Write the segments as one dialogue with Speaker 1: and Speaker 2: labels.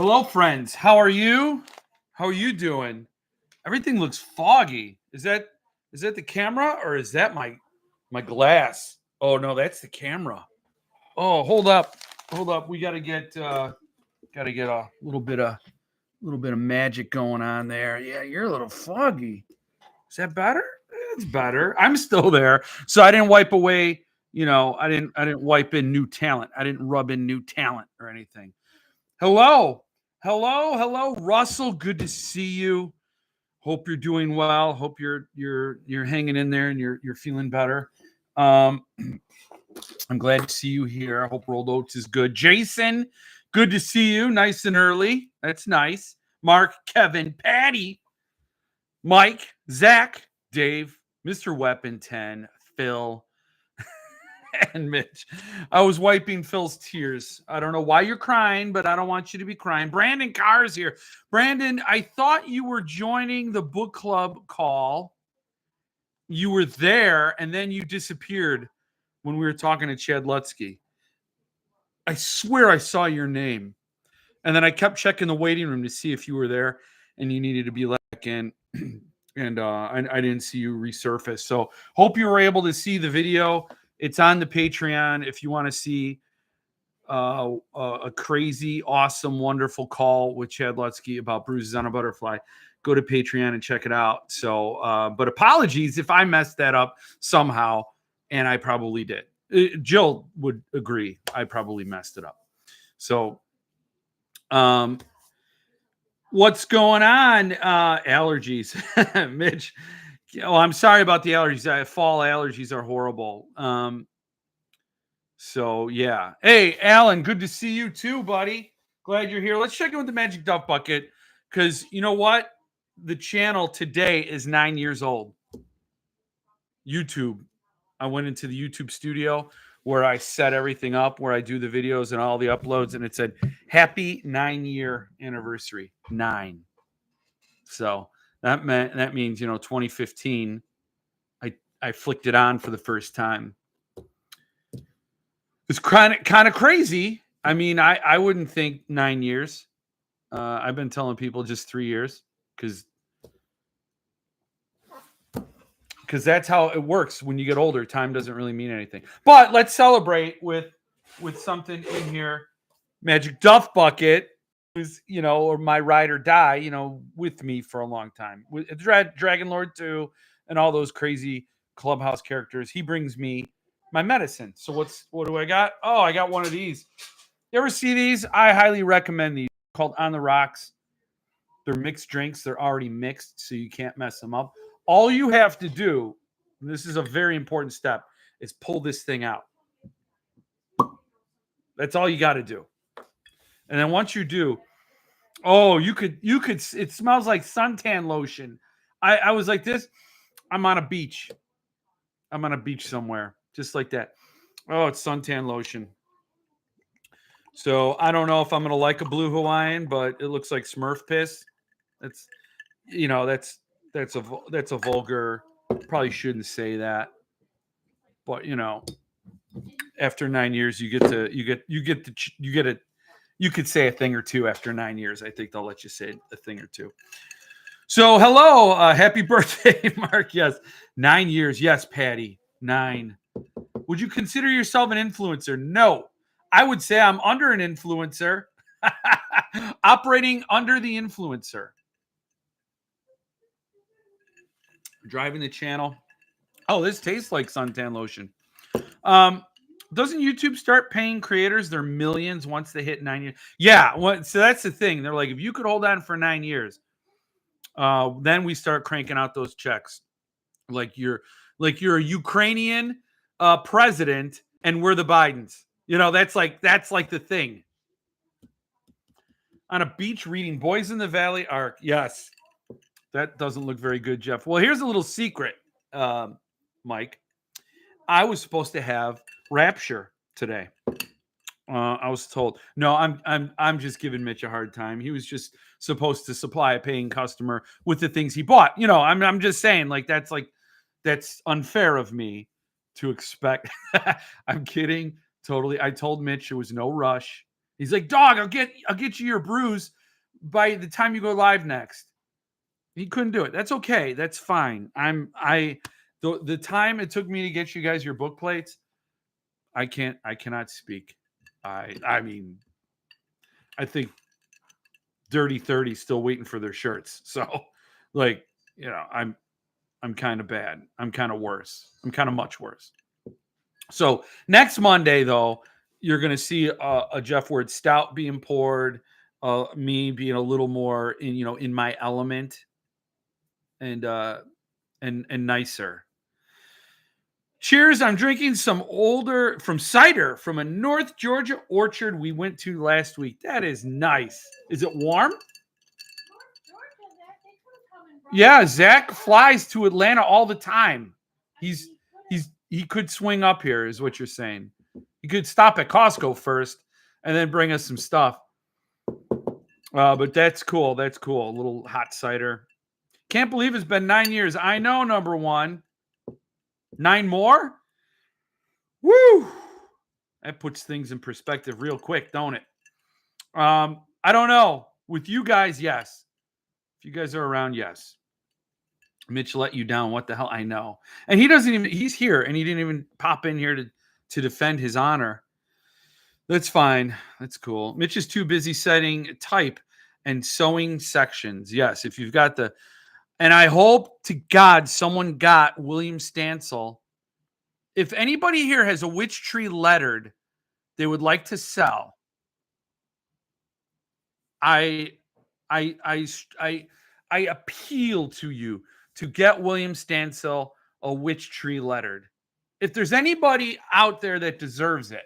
Speaker 1: Hello, friends. How are you? How are you doing? Everything looks foggy. Is that the camera or is that my glass? Oh no, that's the camera. Oh, hold up, hold up. We gotta get a little bit of magic going on there. Yeah, you're a little foggy. Is that better? It's better. I'm still there, so I didn't wipe away. I didn't wipe in new talent. I didn't rub in new talent or anything. Hello. Hello, Russell. Good to see you. Hope you're doing well. Hope you're hanging in there and you're feeling better. Um, I'm glad to see you here. I hope Rolled Oats is good. Jason, good to see you. Nice and early. That's nice. Mark, Kevin, Patty, Mike, Zach, Dave, Mr. Weapon 10, Phil, and Mitch. I was wiping Phil's tears. I don't know why you're crying, but I don't want you to be crying. Brandon Carr's here. Brandon, I thought you were joining the book club call. You were there, and then you disappeared when we were talking to Chad Lutsky. I swear I saw your name. And then I kept checking the waiting room to see if you were there and you needed to be let back in. And I didn't see you resurface. So hope you were able to see the video. It's on the Patreon if you want to see a crazy, awesome, wonderful call with Chad Lutsky about bruises on a butterfly. Go to Patreon and check it out. So, but apologies if I messed that up somehow, and I probably did. Jill would agree. I probably messed it up. So, what's going on? Allergies, Mitch. Oh, I'm sorry about the allergies. Fall allergies are horrible. So yeah. Hey, Alan, good to see you too, buddy. Glad you're here. Let's check in with the Magic Duff Bucket because you know what? The channel today is 9 years old. YouTube. I went into the YouTube studio where I set everything up, where I do the videos and all the uploads, and it said happy 9-year anniversary. 9. So that means 2015. I flicked it on for the first time. It's kind of crazy. I mean, I wouldn't think 9 years. I've been telling people just 3 years because that's how it works. When you get older, time doesn't really mean anything. But let's celebrate with something in here. Magic Duff Bucket is, or my ride or die, with me for a long time. With Dragon Lord 2 and all those crazy Clubhouse characters. He brings me my medicine. So what do I got? Oh, I got one of these. You ever see these? I highly recommend these. Called On the Rocks. They're mixed drinks. They're already mixed, so you can't mess them up. All you have to do, and this is a very important step, is pull this thing out. That's all you got to do. And then once you do, you could, it smells like suntan lotion. I was like this. I'm on a beach. I'm on a beach somewhere, just like that. Oh, it's suntan lotion. So I don't know if I'm gonna like a blue Hawaiian, but it looks like Smurf piss. That's that's a vulgar. Probably shouldn't say that, but after 9 years, you could say a thing or two after 9 years. I think they'll let you say a thing or two. So hello, happy birthday, Mark. Yes, 9 years. Yes, Patty, 9. Would you consider yourself an influencer? No. I would say I'm under an influencer, operating under the influencer. Driving the channel. Oh, this tastes like suntan lotion. Doesn't YouTube start paying creators their millions once they hit 9 years? Yeah, so that's the thing. They're like, if you could hold on for 9 years, then we start cranking out those checks. Like you're a Ukrainian president, and we're the Bidens. That's like the thing. On a beach reading Boys in the Valley arc. Yes. That doesn't look very good, Jeff. Well, here's a little secret, Mike. I was supposed to have Rapture today. I was told. No, I'm just giving Mitch a hard time. He was just supposed to supply a paying customer with the things he bought. I'm just saying, that's unfair of me to expect. I'm kidding. Totally. I told Mitch there was no rush. He's like, dog, I'll get you your bruise by the time you go live next. He couldn't do it. That's okay. That's fine. The time it took me to get you guys your book plates, I cannot speak. I mean, I think Dirty 30 still waiting for their shirts. So like, I'm kind of bad. I'm kind of worse. I'm kind of much worse. So next Monday, though, you're going to see a Jeff Word stout being poured, me being a little more in my element and nicer. Cheers! I'm drinking some from cider from a North Georgia orchard we went to last week. That is nice. Is it warm? Yeah, Zach flies to Atlanta all the time. He could swing up here, is what you're saying. He could stop at Costco first and then bring us some stuff. But that's cool. That's cool. A little hot cider. Can't believe it's been 9 years. I know, number one. 9 more? Woo! That puts things in perspective real quick, don't it? I don't know. With you guys, yes. If you guys are around, yes. Mitch let you down. What the hell? I know. And he's here and he didn't even pop in here to defend his honor. That's fine. That's cool. Mitch is too busy setting type and sewing sections. Yes, if you've got and I hope to God someone got William Stansel. If anybody here has a witch tree lettered they would like to sell, I appeal to you to get William Stansel a witch tree lettered. If there's anybody out there that deserves it,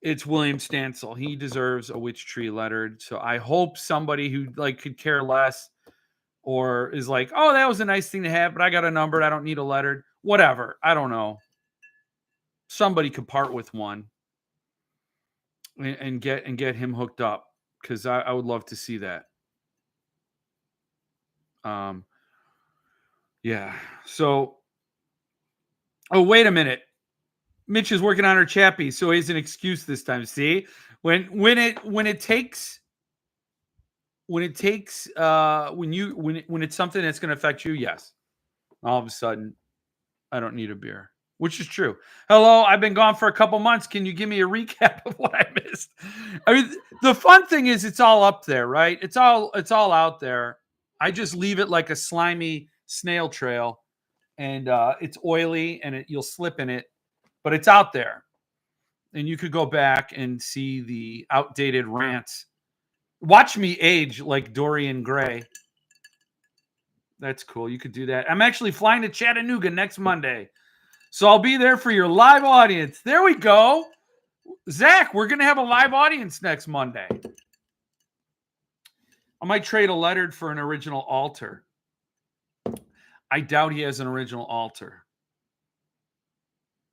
Speaker 1: it's William Stansel. He deserves a witch tree lettered. So I hope somebody who could care less or is like, oh, that was a nice thing to have, but I got a numbered. I don't need a lettered. Whatever. I don't know. Somebody could part with one and get him hooked up because I would love to see that. Yeah. So, oh, wait a minute. Mitch is working on her chappie, so he has an excuse this time. See, when it's something that's going to affect you, yes. All of a sudden, I don't need a beer, which is true. Hello, I've been gone for a couple months. Can you give me a recap of what I missed? I mean, the fun thing is it's all up there, right? It's all out there. I just leave it like a slimy snail trail, and it's oily, and you'll slip in it, but it's out there, and you could go back and see the outdated rants. Watch me age like Dorian Gray. That's cool. You could do that. I'm actually flying to Chattanooga next Monday, so I'll be there for your live audience. There we go. Zach, we're going to have a live audience next Monday. I might trade a lettered for an original altar. I doubt he has an original altar.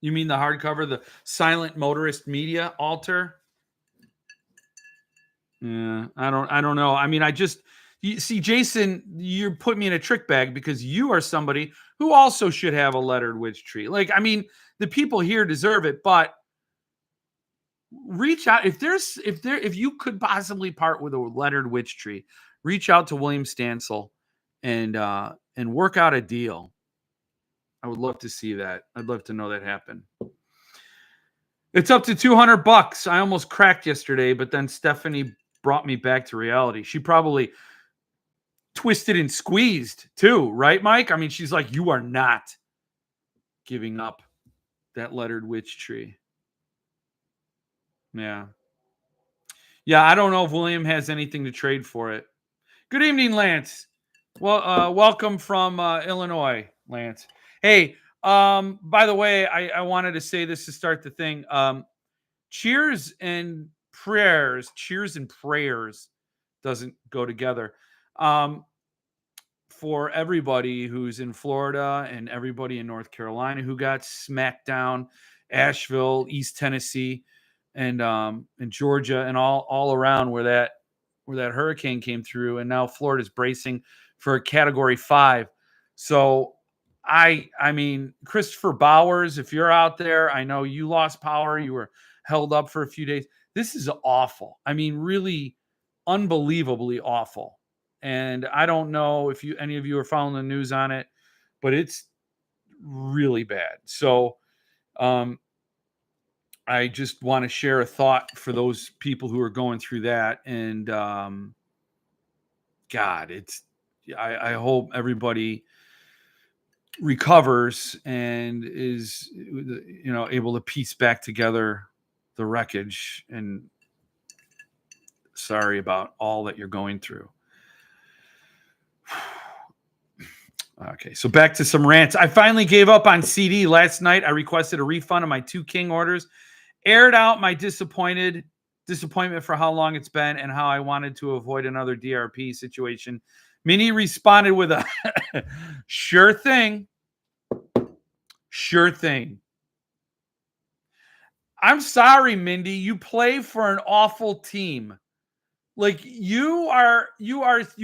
Speaker 1: You mean the hardcover, the Silent Motorist Media altar? Yeah, I don't know. I mean, you see, Jason, you put me in a trick bag because you are somebody who also should have a lettered witch tree. I mean, the people here deserve it, but reach out if you could possibly part with a lettered witch tree, reach out to William Stansel and work out a deal. I would love to see that. I'd love to know that happen. It's up to $200. I almost cracked yesterday, but then Stephanie brought me back to reality. She probably twisted and squeezed too, right, Mike? I mean, she's like, you are not giving up that lettered witch tree. Yeah. Yeah, I don't know if William has anything to trade for it. Good evening, Lance. Well, welcome from Illinois, Lance. Hey, by the way, I wanted to say this to start the thing. Cheers and prayers doesn't go together. For everybody who's in Florida and everybody in North Carolina who got smacked down, Asheville, East Tennessee, and Georgia, and all around where that hurricane came through, and now Florida's bracing for a Category 5. So I mean, Christopher Bowers, if you're out there, I know you lost power. You were held up for a few days. This is awful. I mean, really unbelievably awful. And I don't know if any of you are following the news on it, but it's really bad. So um, I just want to share a thought for those people who are going through that. And God, I hope everybody recovers and is, able to piece back together the wreckage. And sorry about all that you're going through. Okay, so back to some rants. I finally gave up on CD last night. I requested a refund of my 2 King orders, aired out my disappointment for how long it's been and how I wanted to avoid another DRP situation. Minnie responded with a sure thing. Sure thing. I'm sorry, Mindy. You play for an awful team. Like you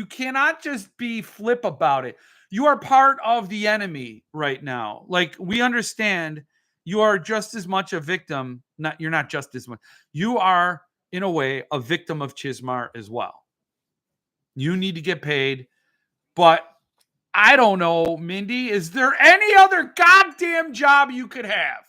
Speaker 1: cannot just be flip about it. You are part of the enemy right now. Like we understand you are just as much a victim. You're not just as much. You are in a way a victim of Chizmar as well. You need to get paid, but I don't know, Mindy, is there any other goddamn job you could have?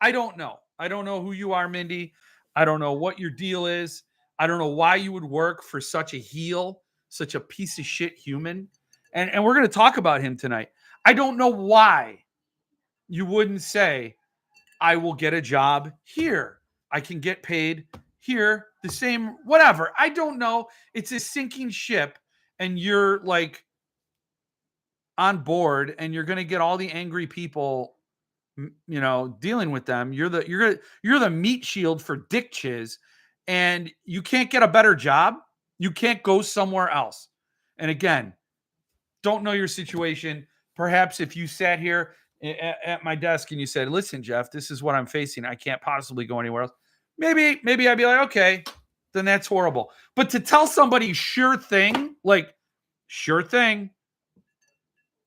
Speaker 1: I don't know. I don't know who you are, Mindy. I don't know what your deal is. I don't know why you would work for such a heel, such a piece of shit human. And we're going to talk about him tonight. I don't know why you wouldn't say, I will get a job here. I can get paid here, the same, whatever. I don't know. It's a sinking ship, and you're like on board, and you're going to get all the angry people dealing with them. You're the meat shield for Dick Chiz, and you can't get a better job. You can't go somewhere else. And again, don't know your situation. Perhaps if you sat here at my desk and you said, listen, Jeff, this is what I'm facing. I can't possibly go anywhere else. Maybe I'd be like, okay, then that's horrible. But to tell somebody sure thing, like sure thing,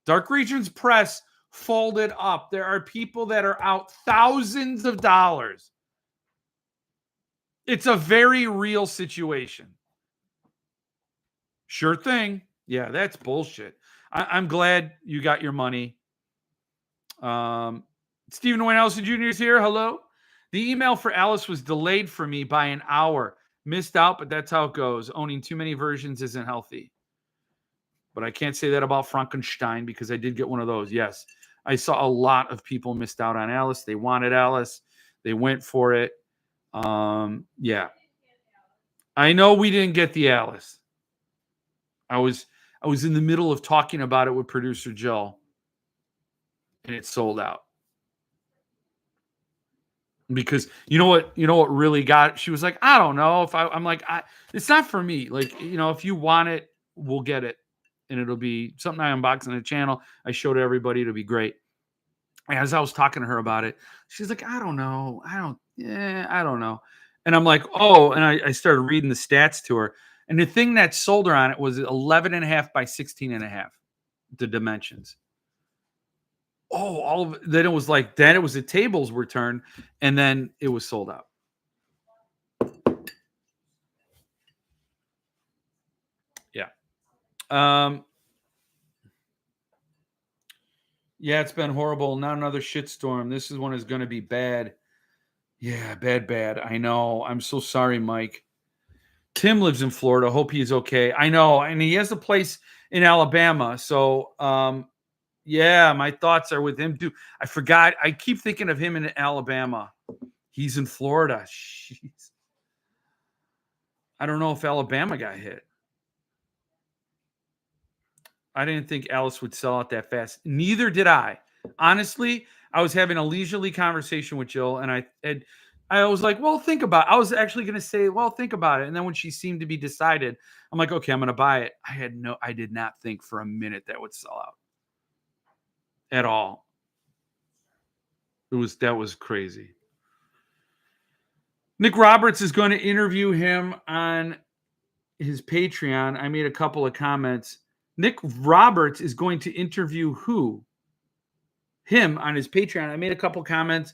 Speaker 1: Dark Regions Press folded up. There are people that are out thousands of dollars. It's a very real situation. Sure thing. Yeah, that's bullshit. I'm glad you got your money. Stephen Wayne Allison Jr. is here. Hello. The email for Alice was delayed for me by an hour. Missed out, but that's how it goes. Owning too many versions isn't healthy. But I can't say that about Frankenstein because I did get one of those. Yes. I saw a lot of people missed out on Alice. They wanted Alice. They went for it. Yeah. I know we didn't get the Alice. I was in the middle of talking about it with producer Jill, and it sold out. Because you know what really got it? She was like, I don't know if I'm like, it's not for me. Like, if you want it, we'll get it. And it'll be something I unbox on the channel. I showed everybody. It'll be great. As I was talking to her about it, she's like, I don't know. I don't know. And I'm like, oh, and I started reading the stats to her. And the thing that sold her on it was 11.5 by 16.5, the dimensions. Oh, then it was like, then it was the tables were turned, and then it was sold out. Yeah. Yeah, it's been horrible. Not another shitstorm. This one is going to be bad. Yeah, bad. I know. I'm so sorry, Mike. Tim lives in Florida. Hope he's okay. I know. And he has a place in Alabama. So, yeah, my thoughts are with him too. I forgot. I keep thinking of him in Alabama. He's in Florida. Jeez. I don't know if Alabama got hit. I didn't think Alice would sell out that fast. Neither did I. Honestly, I was having a leisurely conversation with Jill, and I was like, well, think about it. I was actually going to say, well, think about it. And then when she seemed to be decided, I'm like, okay, I'm going to buy it. I did not think for a minute that would sell out at all. That was crazy. Nick Roberts is going to interview him on his Patreon. I made a couple of comments. Nick Roberts is going to interview who? Him on his Patreon. I made a couple comments,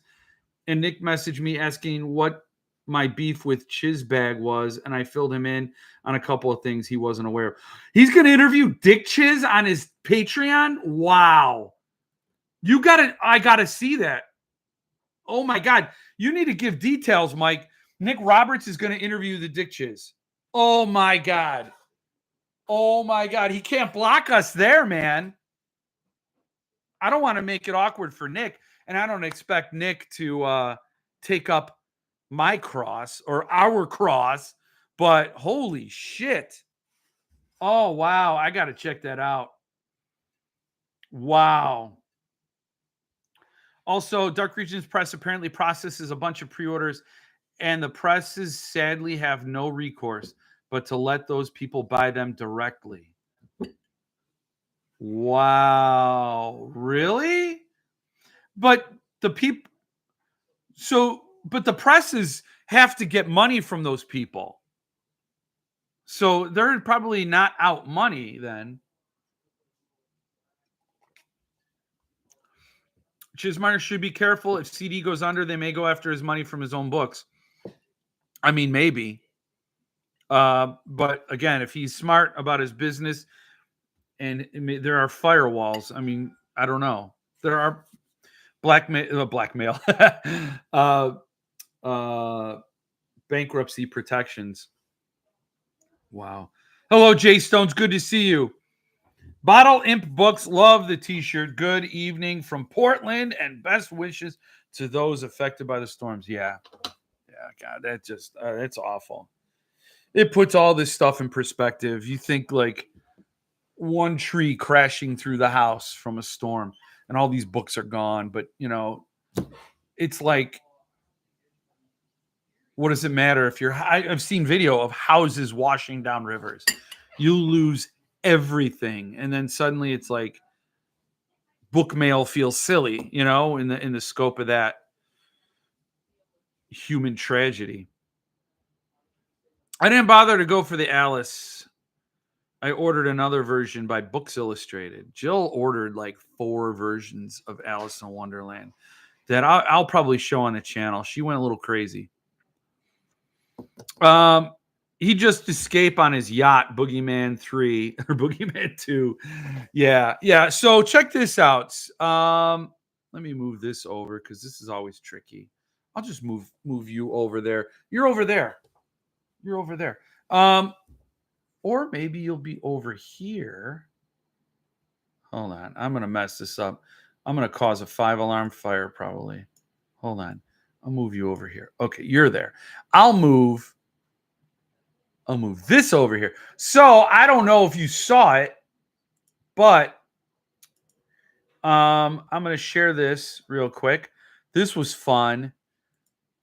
Speaker 1: and Nick messaged me asking what my beef with Chizbag was, and I filled him in on a couple of things he wasn't aware of. He's going to interview Dick Chiz on his Patreon. Wow. I got to see that. Oh my God. You need to give details, Mike. Nick Roberts is going to interview the Dick Chiz. Oh my God. Oh my God. He can't block us there, man. I don't want to make it awkward for Nick, and I don't expect Nick to take up my cross or our cross, but holy shit. Oh, wow. I got to check that out. Wow. Also, Dark Regions Press apparently processes a bunch of pre-orders, and the presses sadly have no recourse but to let those people buy them directly. Wow. Really? But the people, but the presses have to get money from those people. So they're probably not out money then. Chizmar should be careful. If CD goes under, they may go after his money from his own books. I mean, maybe. But again, if he's smart about his business, and there are firewalls. I mean, I don't know. There are blackmail, bankruptcy protections. Wow. Hello, Jay Stones. Good to see you. Bottle Imp Books, love the t-shirt. Good evening from Portland and best wishes to those affected by the storms. Yeah. God, that's awful. It puts all this stuff in perspective. You think like one tree crashing through the house from a storm and all these books are gone. But, it's like, what does it matter if I've seen video of houses washing down rivers. You lose everything. And then suddenly it's like book mail feels silly, in the scope of that human tragedy. I didn't bother to go for the Alice. I ordered another version by Books Illustrated. Jill ordered like 4 versions of Alice in Wonderland that I'll probably show on the channel. She went a little crazy. He just escaped on his yacht, Boogeyman 3 or Boogeyman 2. Yeah. So check this out. Let me move this over because this is always tricky. I'll just move you over there. You're over there. Or maybe you'll be over here. Hold on. I'm going to mess this up. I'm going to cause a 5-alarm fire probably. Hold on. I'll move you over here. Okay, you're there. I'll move this over here. So I don't know if you saw it, but I'm going to share this real quick. This was fun.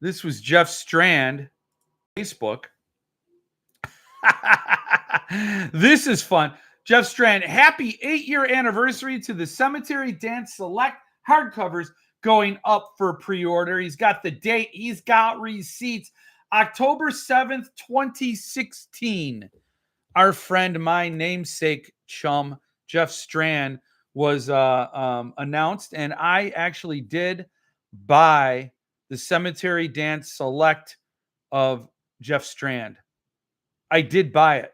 Speaker 1: This was Jeff Strand, Facebook. This is fun. Jeff Strand, happy 8-year anniversary to the Cemetery Dance Select hardcovers going up for pre-order. He's got the date. He's got receipts. October 7th, 2016. Our friend, my namesake chum, Jeff Strand, was announced, and I actually did buy the Cemetery Dance Select of Jeff Strand. I did buy it.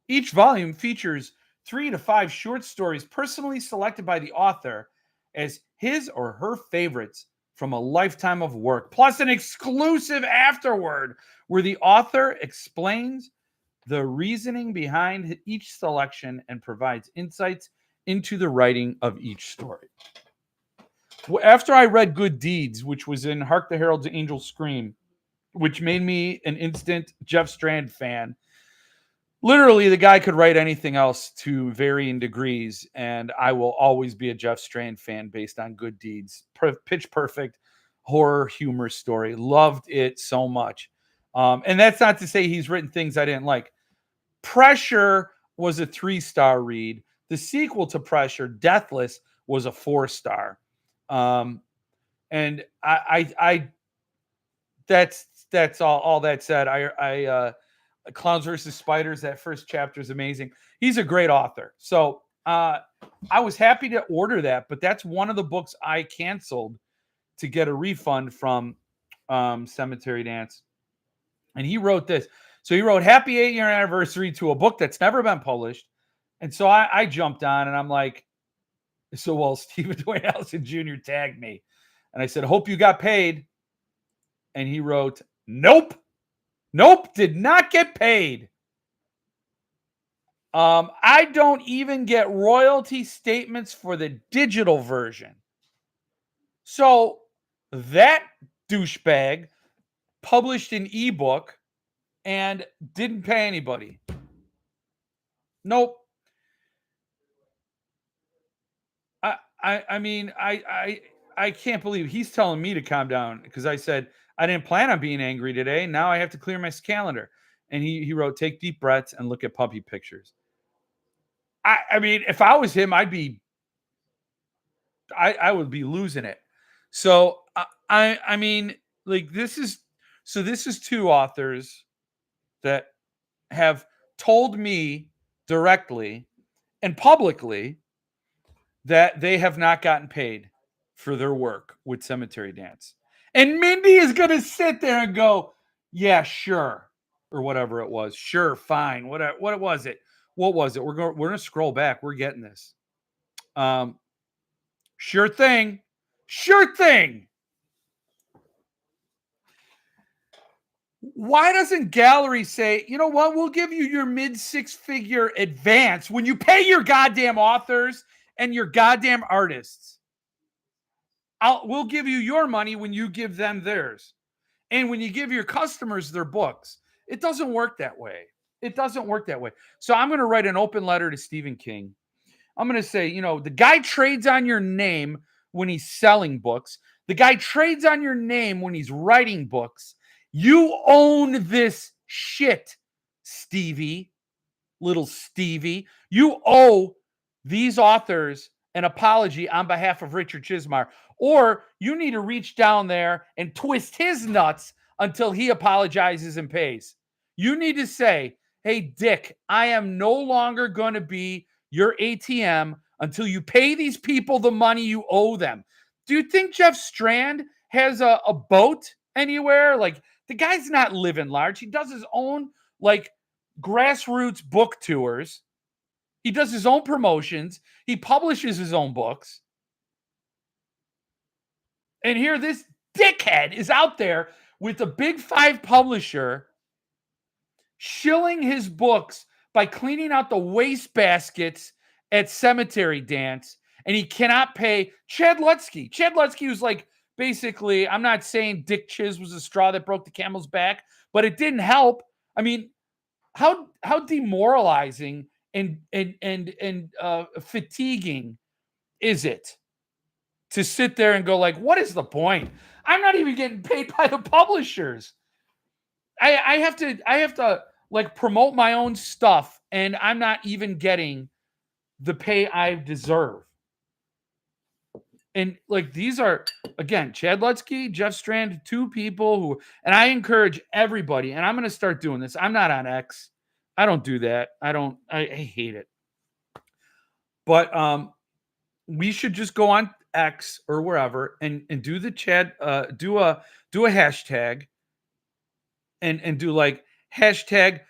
Speaker 1: Each volume features 3 to 5 short stories personally selected by the author as his or her favorites from a lifetime of work, plus an exclusive afterword where the author explains the reasoning behind each selection and provides insights into the writing of each story. After I read Good Deeds, which was in Hark the Herald's Angels Scream, which made me an instant Jeff Strand fan, literally, the guy could write anything else to varying degrees, and I will always be a Jeff Strand fan based on Good Deeds. Pitch perfect horror humor story. Loved it so much. And that's not to say he's written things I didn't like. Pressure was a 3-star read. The sequel to Pressure, Deathless, was a 4-star. And I that's all that said. I Clowns versus Spiders, that first chapter is amazing. He's a great author. So I was happy to order that, but that's one of the books I canceled to get a refund from Cemetery Dance. And he wrote this. So he wrote happy 8-year anniversary to a book that's never been published. And so I jumped on and I'm like, so well, Stephen Dwayne Allison Jr. tagged me. And I said, hope you got paid. And he wrote, nope, did not get paid. I don't even get royalty statements for the digital version. So that douchebag published an ebook and didn't pay anybody. Nope. I mean, I can't believe he's telling me to calm down because I said I didn't plan on being angry today. Now I have to clear my calendar. And he wrote, take deep breaths and look at puppy pictures. I mean, if I was him, I would be losing it. So I mean, like this is two authors that have told me directly and publicly that they have not gotten paid for their work with Cemetery Dance. And Mindy is going to sit there and go, yeah, sure. Or whatever it was. Sure, fine. What was it? What was it? We're going to scroll back. We're getting this. Sure thing. Sure thing. Why doesn't Gallery say, you know what? We'll give you your mid-6-figure advance when you pay your goddamn authors and your goddamn artists. We'll give you your money when you give them theirs. And when you give your customers their books. It doesn't work that way. It doesn't work that way. So I'm going to write an open letter to Stephen King. I'm going to say, you know, the guy trades on your name when he's selling books. The guy trades on your name when he's writing books. You own this shit, Stevie, little Stevie. You owe these authors an apology on behalf of Richard Chizmar, or you need to reach down there and twist his nuts until he apologizes and pays. You need to say, hey, Dick, I am no longer going to be your ATM until you pay these people the money you owe them. Do you think Jeff Strand has a boat anywhere? Like, the guy's not living large. He does his own, like, grassroots book tours. He does his own promotions. He publishes his own books. And here this dickhead is out there with a big 5 publisher shilling his books by cleaning out the waste baskets at Cemetery Dance. And he cannot pay Chad Lutsky. Chad Lutsky was like, basically, I'm not saying Dick Chiz was the straw that broke the camel's back, but it didn't help. I mean, how demoralizing and fatiguing is it to sit there and go like, what is the point? I'm not even getting paid by the publishers. I have to like promote my own stuff, and I'm not even getting the pay I deserve. And like, these are, again, Chad Lutsky, Jeff Strand, 2 people who, and I encourage everybody, and I'm going to start doing this. I'm not on X. I don't do that. I hate it. But we should just go on X or wherever and do the Chad, do a hashtag and do like hashtag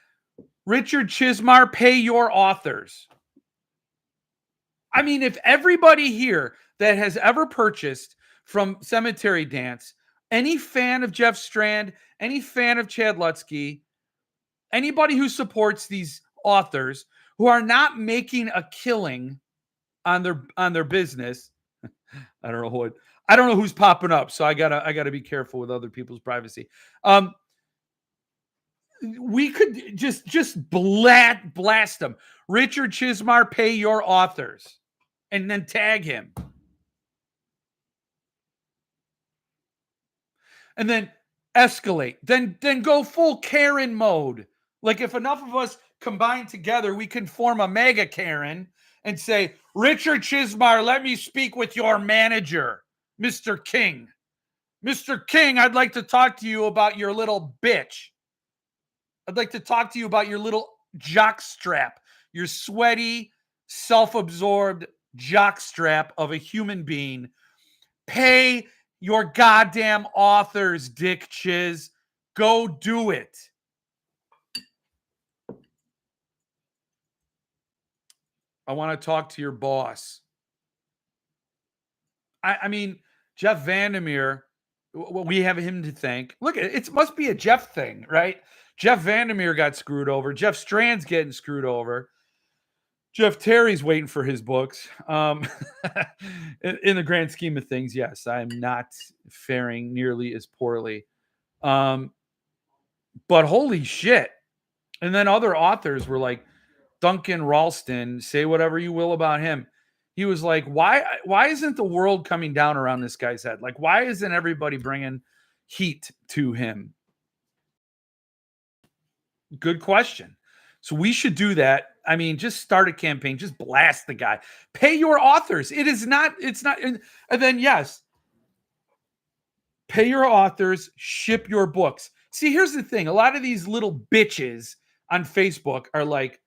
Speaker 1: Richard Chizmar, pay your authors. I mean, if everybody here that has ever purchased from Cemetery Dance, any fan of Jeff Strand, any fan of Chad Lutsky, anybody who supports these authors who are not making a killing on their business, I don't know who's popping up, so I gotta be careful with other people's privacy. We could just blast them. Richard Chizmar, pay your authors, and then tag him. And then escalate. Then go full Karen mode. Like, if enough of us combine together, we can form a mega Karen and say, Richard Chizmar, let me speak with your manager, Mr. King. Mr. King, I'd like to talk to you about your little bitch. I'd like to talk to you about your little jockstrap, your sweaty, self-absorbed jockstrap of a human being. Pay your goddamn authors, Dick Chiz. Go do it. I want to talk to your boss. I mean, Jeff Vandermeer, we have him to thank. Look, it must be a Jeff thing, right? Jeff Vandermeer got screwed over. Jeff Strand's getting screwed over. Jeff Terry's waiting for his books. In the grand scheme of things, yes, I'm not faring nearly as poorly. But holy shit. And then other authors were like, Duncan Ralston, say whatever you will about him. He was like, why isn't the world coming down around this guy's head? Like, why isn't everybody bringing heat to him? Good question. So we should do that. I mean, just start a campaign, just blast the guy. Pay your authors. It's not, and then yes, pay your authors, ship your books. See, here's the thing. A lot of these little bitches on Facebook are like,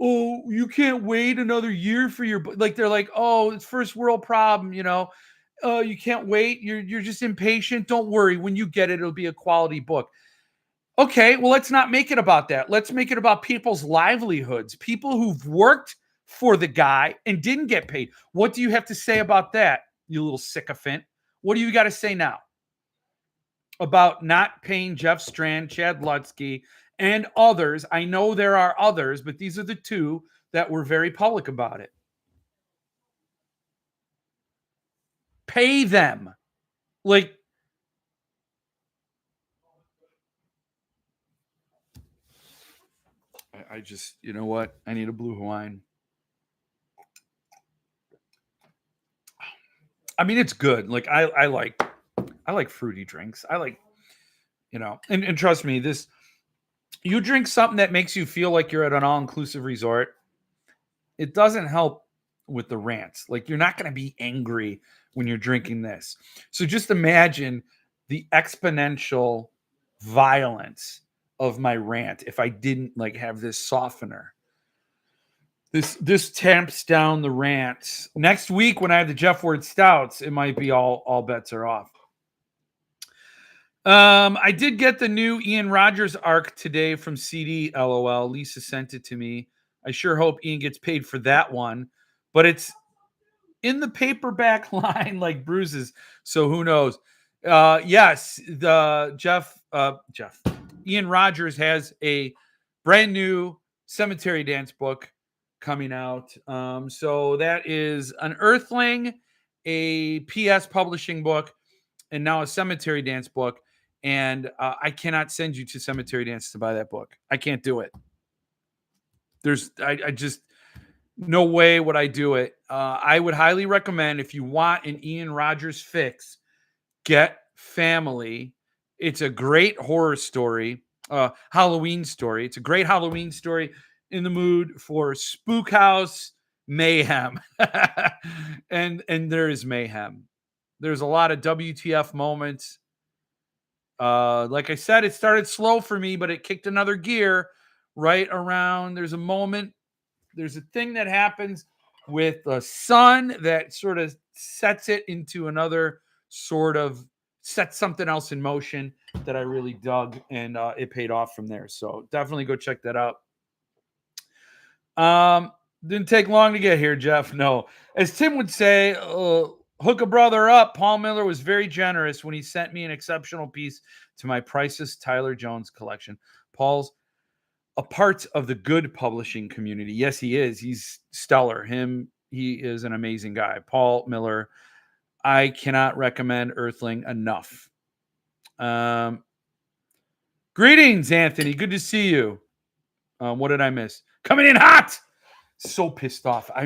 Speaker 1: oh, you can't wait another year for your book. Like, they're like, oh, it's first world problem, you know. You can't wait. You're just impatient. Don't worry. When you get it, it'll be a quality book. Okay, well, let's not make it about that. Let's make it about people's livelihoods, people who've worked for the guy and didn't get paid. What do you have to say about that, you little sycophant? What do you got to say now about not paying Jeff Strand, Chad Lutsky, and others? I know there are others, but these are the two that were very public about it. Pay them. Like, I just, you know what? I need a blue Hawaiian. I mean, it's good. Like, I like fruity drinks. I like, you know, and trust me, this, you drink something that makes you feel like you're at an all-inclusive resort, it doesn't help with the rants. Like, you're not going to be angry when you're drinking this. So just imagine the exponential violence of my rant if I didn't like have this softener. This tamps down the rants. Next week when I have the Jeff Word Stouts, it might be all bets are off. I did get the new Ian Rogers arc today from CD. LOL. Lisa sent it to me. I sure hope Ian gets paid for that one, but it's in the paperback line like bruises. So who knows? Yes, the Jeff Ian Rogers has a brand new Cemetery Dance book coming out. So that is an Earthling, a PS publishing book, and now a Cemetery Dance book. And I cannot send you to Cemetery Dance to buy that book. I can't do it. I just, no way would I do it. I would highly recommend, if you want an Ian Rogers fix, get Family. It's a great horror story, Halloween story. It's a great Halloween story, in the mood for spook house mayhem. and there is mayhem. There's a lot of WTF moments. Like I said, it started slow for me, but it kicked another gear right around. There's a thing that happens with the sun that sort of sets it into another sort of, sets something else in motion that I really dug, and it paid off from there. So definitely go check that out. Didn't take long to get here, Jeff. No, as Tim would say, hook a brother up. Paul Miller was very generous when he sent me an exceptional piece to my priceless Tyler Jones collection. Paul's a part of the good publishing community. Yes, he is. He's stellar. He is an amazing guy. Paul Miller. I cannot recommend Earthling enough. Greetings, Anthony. Good to see you. What did I miss? Coming in hot. So pissed off. I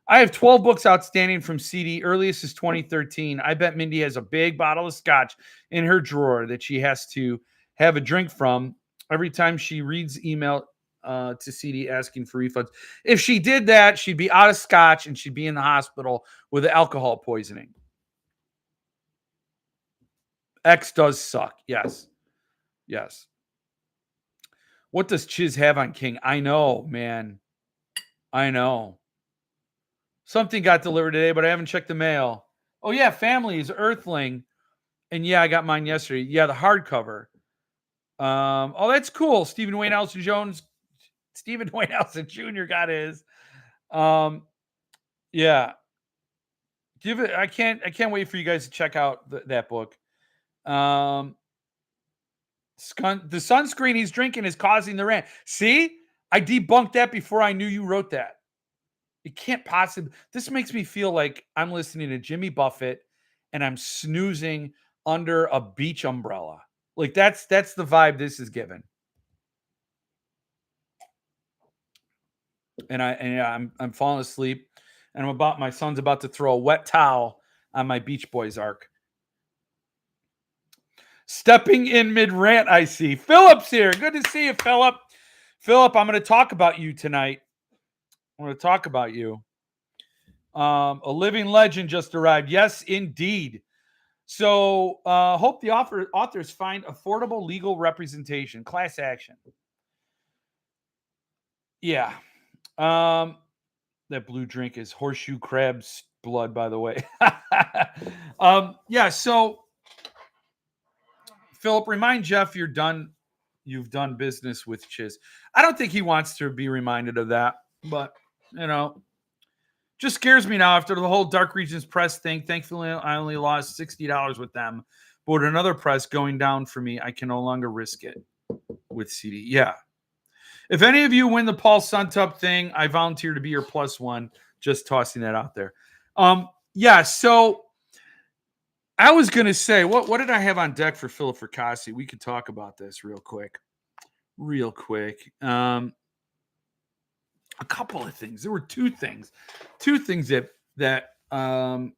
Speaker 1: have 12 books outstanding from CD. Earliest is 2013. I bet Mindy has a big bottle of scotch in her drawer that she has to have a drink from every time she reads email to CD asking for refunds. If she did that, she'd be out of scotch and she'd be in the hospital with alcohol poisoning. X does suck. Yes. What does Chiz have on King? I know, man. I know. Something got delivered today, but I haven't checked the mail. Oh, yeah, Family is Earthling. And yeah, I got mine yesterday. Yeah, the hardcover. Oh, that's cool. Stephen Wayne Allison Jr. got his. Yeah, give it. I can't wait for you guys to check out that book. Um, the sunscreen he's drinking is causing the rant. See, I debunked that before I knew you wrote that. It can't possibly. This makes me feel like I'm listening to Jimmy Buffett and I'm snoozing under a beach umbrella. Like that's the vibe this is given. And yeah, I'm falling asleep, and my son's about to throw a wet towel on my Beach Boys arc. Stepping in mid rant, I see Philip's here. Good to see you, Philip. Philip, I'm going to talk about you tonight. I'm going to talk about you. A living legend just arrived. Yes, indeed. So, hope the authors find affordable legal representation, class action. Yeah. That blue drink is horseshoe crab's blood, by the way. Yeah. So, Philip, remind Jeff you're done. You've done business with Chiz. I don't think he wants to be reminded of that, but you know, just scares me now after the whole Dark Regions press thing. Thankfully, I only lost $60 with them, but with another press going down for me, I can no longer risk it with CD. Yeah. If any of you win the Paul Suntup thing, I volunteer to be your plus one. Just tossing that out there. Yeah. So I was gonna say, what did I have on deck for Philip Fracassi? We could talk about this real quick. A couple of things. There were two things that are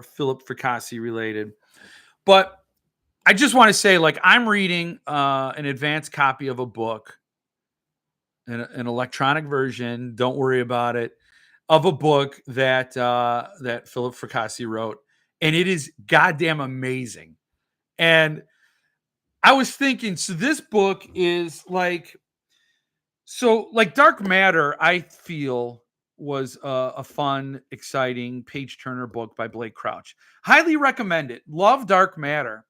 Speaker 1: Philip Fracassi related. But I just want to say, like, I'm reading an advanced copy of a book, an electronic version. Don't worry about it. Of a book that Philip Fracassi wrote, and it is goddamn amazing. And I was thinking, so this book is like, Dark Matter. I feel was a fun, exciting page turner book by Blake Crouch. Highly recommend it. Love Dark Matter.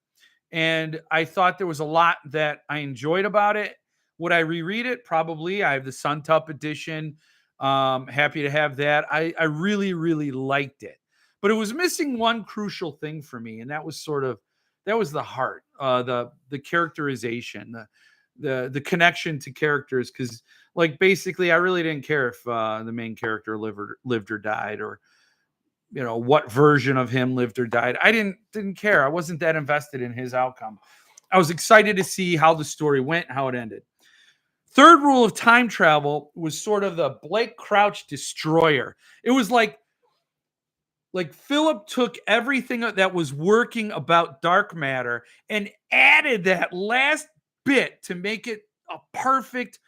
Speaker 1: And I thought there was a lot that I enjoyed about it. Would I reread it? Probably. I have the Suntup edition. Happy to have that. I really, really liked it. But it was missing one crucial thing for me, and that was the heart, the characterization, the connection to characters. Because, like, basically, I really didn't care if the main character lived or died, or what version of him lived or died. I didn't care. I wasn't that invested in his outcome. I was excited to see how the story went, how it ended. Third rule of time travel was sort of the Blake Crouch destroyer. It was like Philip took everything that was working about Dark Matter and added that last bit to make it a perfect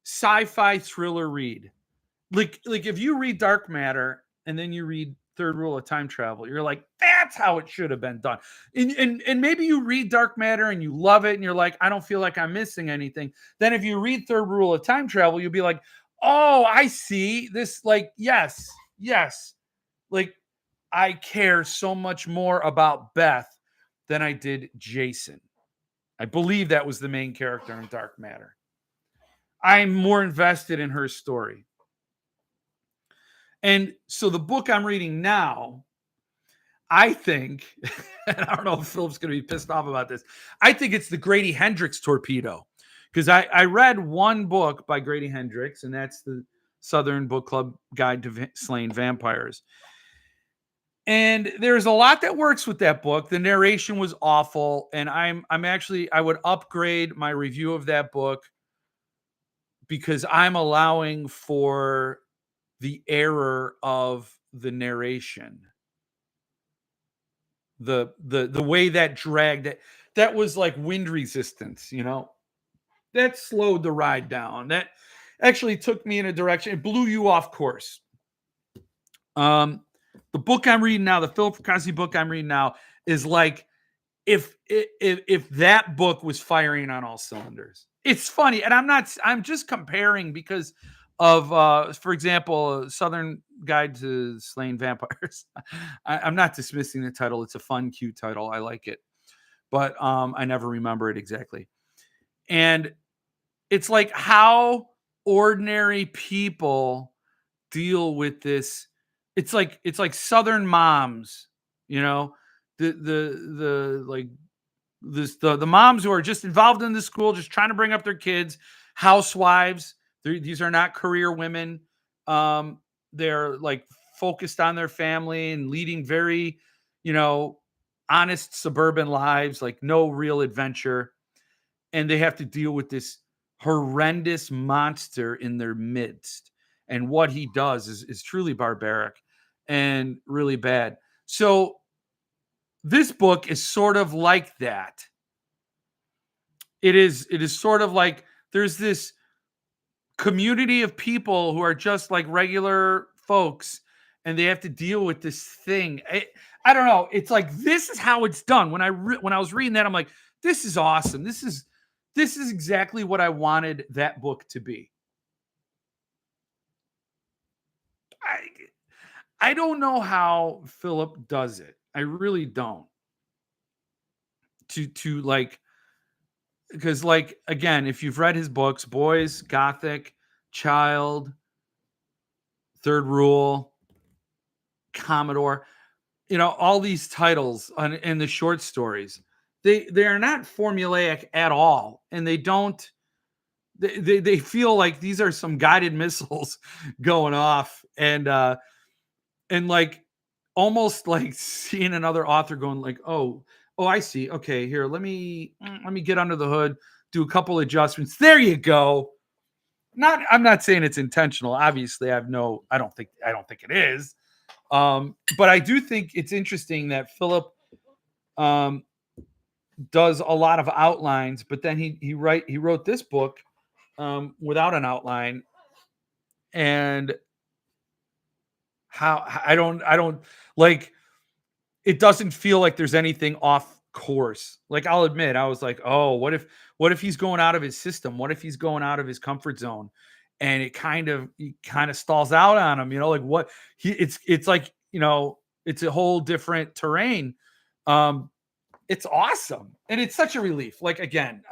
Speaker 1: sci-fi thriller read. Like if you read Dark Matter and then you read Third Rule of Time Travel, you're like, that's how it should have been done. And maybe you read Dark Matter and you love it and you're like, I don't feel like I'm missing anything. Then if you read Third Rule of Time Travel, you'll be like, oh, I see this. Like, yes. Like, I care so much more about Beth than I did Jason. I believe that was the main character in Dark Matter. I'm more invested in her story. And so the book I'm reading now, I think, and I don't know if Philip's going to be pissed off about this, I think it's the Grady Hendrix torpedo. Because I read one book by Grady Hendrix, and that's the Southern Book Club Guide to Slaying Vampires. And there's a lot that works with that book. The narration was awful, and I would upgrade my review of that book because I'm allowing for the error of the narration. The way that dragged it, that was like wind resistance, that slowed the ride down. That actually took me in a direction. It blew you off course. The book I'm reading now, the Philip Fracassi book I'm reading now, is like if that book was firing on all cylinders. It's funny, and I'm just comparing because of for example, Southern Guide to Slaying Vampires. I'm not dismissing the title. It's a fun, cute title. I like it. But I never remember it exactly. And it's like how ordinary people deal with this. It's like Southern moms, you know, the like this the moms who are just involved in the school, just trying to bring up their kids, housewives. These are not career women. Um, they're like focused on their family and leading very, you know, honest suburban lives, like no real adventure, and they have to deal with this horrendous monster in their midst. And what he does is truly barbaric and really bad. So this book is sort of like that. It is sort of like there's this community of people who are just like regular folks, and they have to deal with this thing. I don't know. It's like this is how it's done. When I was reading that, I'm like, this is awesome. This is exactly what I wanted that book to be. I don't know how Philip does it. I really don't. To like, because like again, if you've read his books, Boys, Gothic, Child, Third Rule, Commodore, you know, all these titles in the short stories, they are not formulaic at all, and they don't. They feel like these are some guided missiles going off, and like almost like seeing another author going like, oh, I see. Okay, here, let me get under the hood, do a couple adjustments. There you go. I'm not saying it's intentional. Obviously, I don't think it is. But I do think it's interesting that Philip um, does a lot of outlines, but then he wrote this book without an outline, and how I don't like, it doesn't feel like there's anything off course. Like I'll admit, I was like, oh, what if he's going out of his system? What if he's going out of his comfort zone? And he kind of stalls out on him, like what it's like, it's a whole different terrain. Um, it's awesome. And it's such a relief. Like again,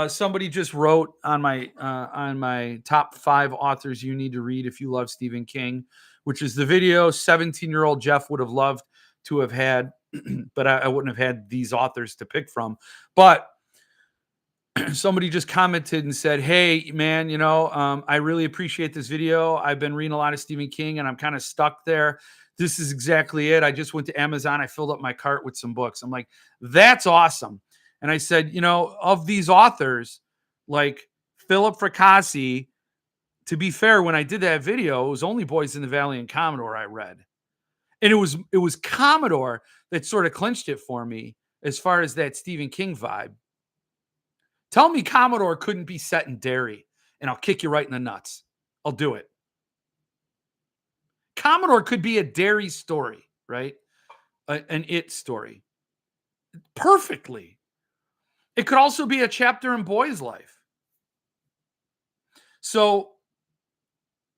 Speaker 1: somebody just wrote on my top 5 authors you need to read if you love Stephen King, which is the video 17-year-old Jeff would have loved to have had, but I wouldn't have had these authors to pick from. But somebody just commented and said, hey man, I really appreciate this video. I've been reading a lot of Stephen King and I'm kind of stuck there. This is exactly it. I just went to Amazon. I filled up my cart with some books. I'm like, that's awesome. And I said, of these authors, like Philip Fracassi, to be fair, when I did that video, it was only Boys in the Valley and Commodore I read. And it was Commodore that sort of clinched it for me as far as that Stephen King vibe. Tell me Commodore couldn't be set in Derry, and I'll kick you right in the nuts. I'll do it. Commodore could be a Derry story, right? An it story. Perfectly. It could also be a chapter in Boy's life. So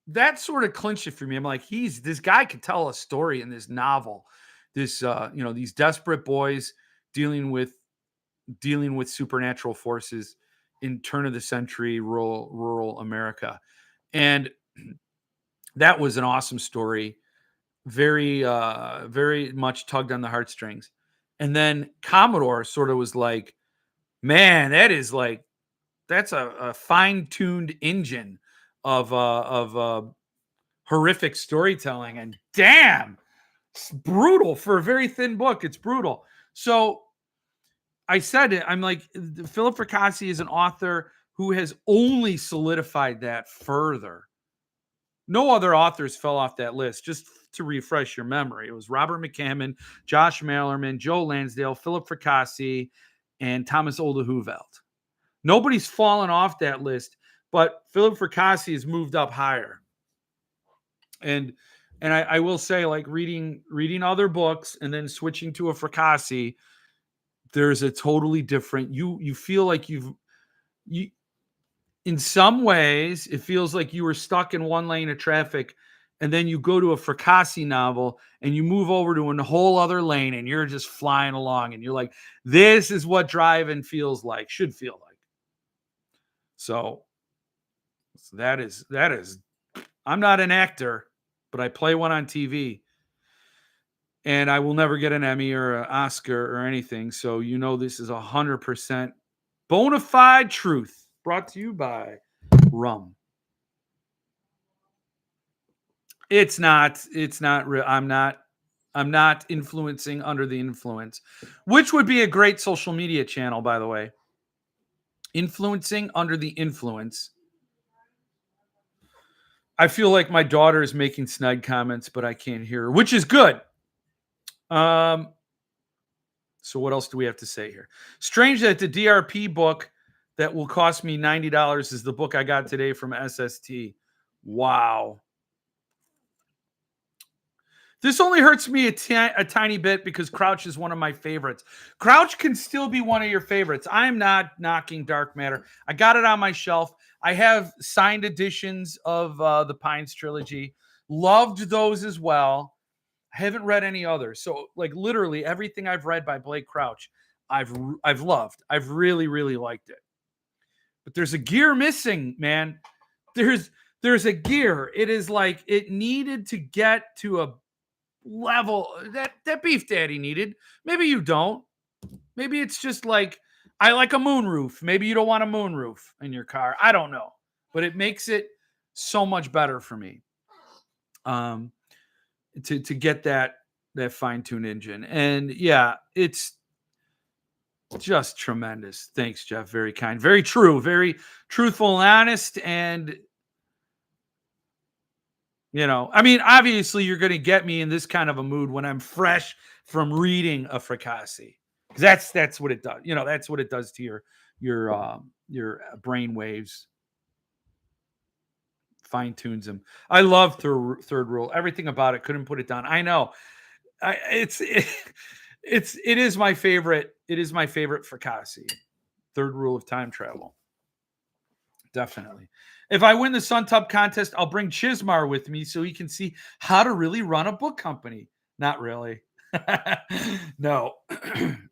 Speaker 1: that sort of clinched it for me. I'm like, this guy could tell a story in this novel. This, these desperate boys dealing with supernatural forces in turn of the century rural America. And that was an awesome story. Very, very much tugged on the heartstrings. And then Commodore sort of was like, man, that's a fine-tuned engine of horrific storytelling. And damn, it's brutal for a very thin book. It's brutal. So I said it. I'm like, Philip Fracassi is an author who has only solidified that further. No other authors fell off that list. Just to refresh your memory, it was Robert McCammon, Josh Malerman, Joe Lansdale, Philip Fracassi, and Thomas Oldehuveld. Nobody's fallen off that list, but Philip Fracassi has moved up higher. And I will say, like reading other books and then switching to a Fracassi, there's a totally different. You feel like you in some ways it feels like you were stuck in one lane of traffic, and then you go to a Fracassi novel and you move over to a whole other lane and you're just flying along and you're like, this is what driving feels like, should feel like. So So that is I'm not an actor, but I play one on TV, and I will never get an Emmy or an Oscar or anything. So this is 100% bona fide truth. Brought to you by rum. It's not. It's not real. I'm not influencing under the influence, which would be a great social media channel, by the way. Influencing under the influence. I feel like my daughter is making snide comments, but I can't hear her, which is good. So what else do we have to say here? Strange that the DRP book that will cost me $90 is the book I got today from SST. Wow. This only hurts me a tiny bit because Crouch is one of my favorites. Crouch can still be one of your favorites. I'm not knocking Dark Matter. I got it on my shelf. I have signed editions of the Pines trilogy. Loved those as well. I haven't read any others. So, like, literally everything I've read by Blake Crouch, I've loved. I've really, really liked it. But there's a gear missing, man. There's a gear. It is like it needed to get to a level that Beef Daddy needed. Maybe you don't. Maybe it's just like I like a moonroof. Maybe you don't want a moonroof in your car. I don't know, but it makes it so much better for me. To get that fine-tuned engine, and yeah, it's just tremendous. Thanks, Jeff. Very kind, very true, very truthful and honest, and I mean, obviously, you're going to get me in this kind of a mood when I'm fresh from reading a Fracassi. That's what it does. That's what it does to your brain waves. Fine tunes them. I love third rule. Everything about it. Couldn't put it down. I know. It is my favorite. It is my favorite Fracassi. Third rule of time travel. Definitely. If I win the Sun Tub contest, I'll bring Chizmar with me so he can see how to really run a book company. Not really. No,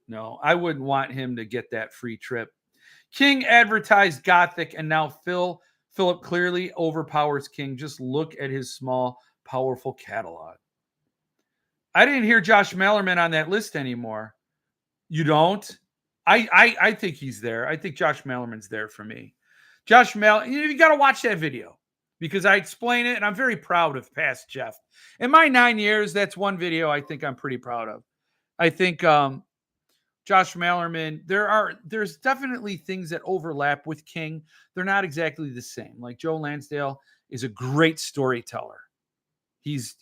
Speaker 1: no, I wouldn't want him to get that free trip. King advertised Gothic, and now Philip clearly overpowers King. Just look at his small, powerful catalog. I didn't hear Josh Mallerman on that list anymore. You don't? I think he's there. I think Josh Mallerman's there for me. Josh you got to watch that video because I explain it, and I'm very proud of past Jeff. In my 9 years, that's one video I think I'm pretty proud of. I think Josh Mallerman, there's definitely things that overlap with King. They're not exactly the same. Like Joe Lansdale is a great storyteller. He's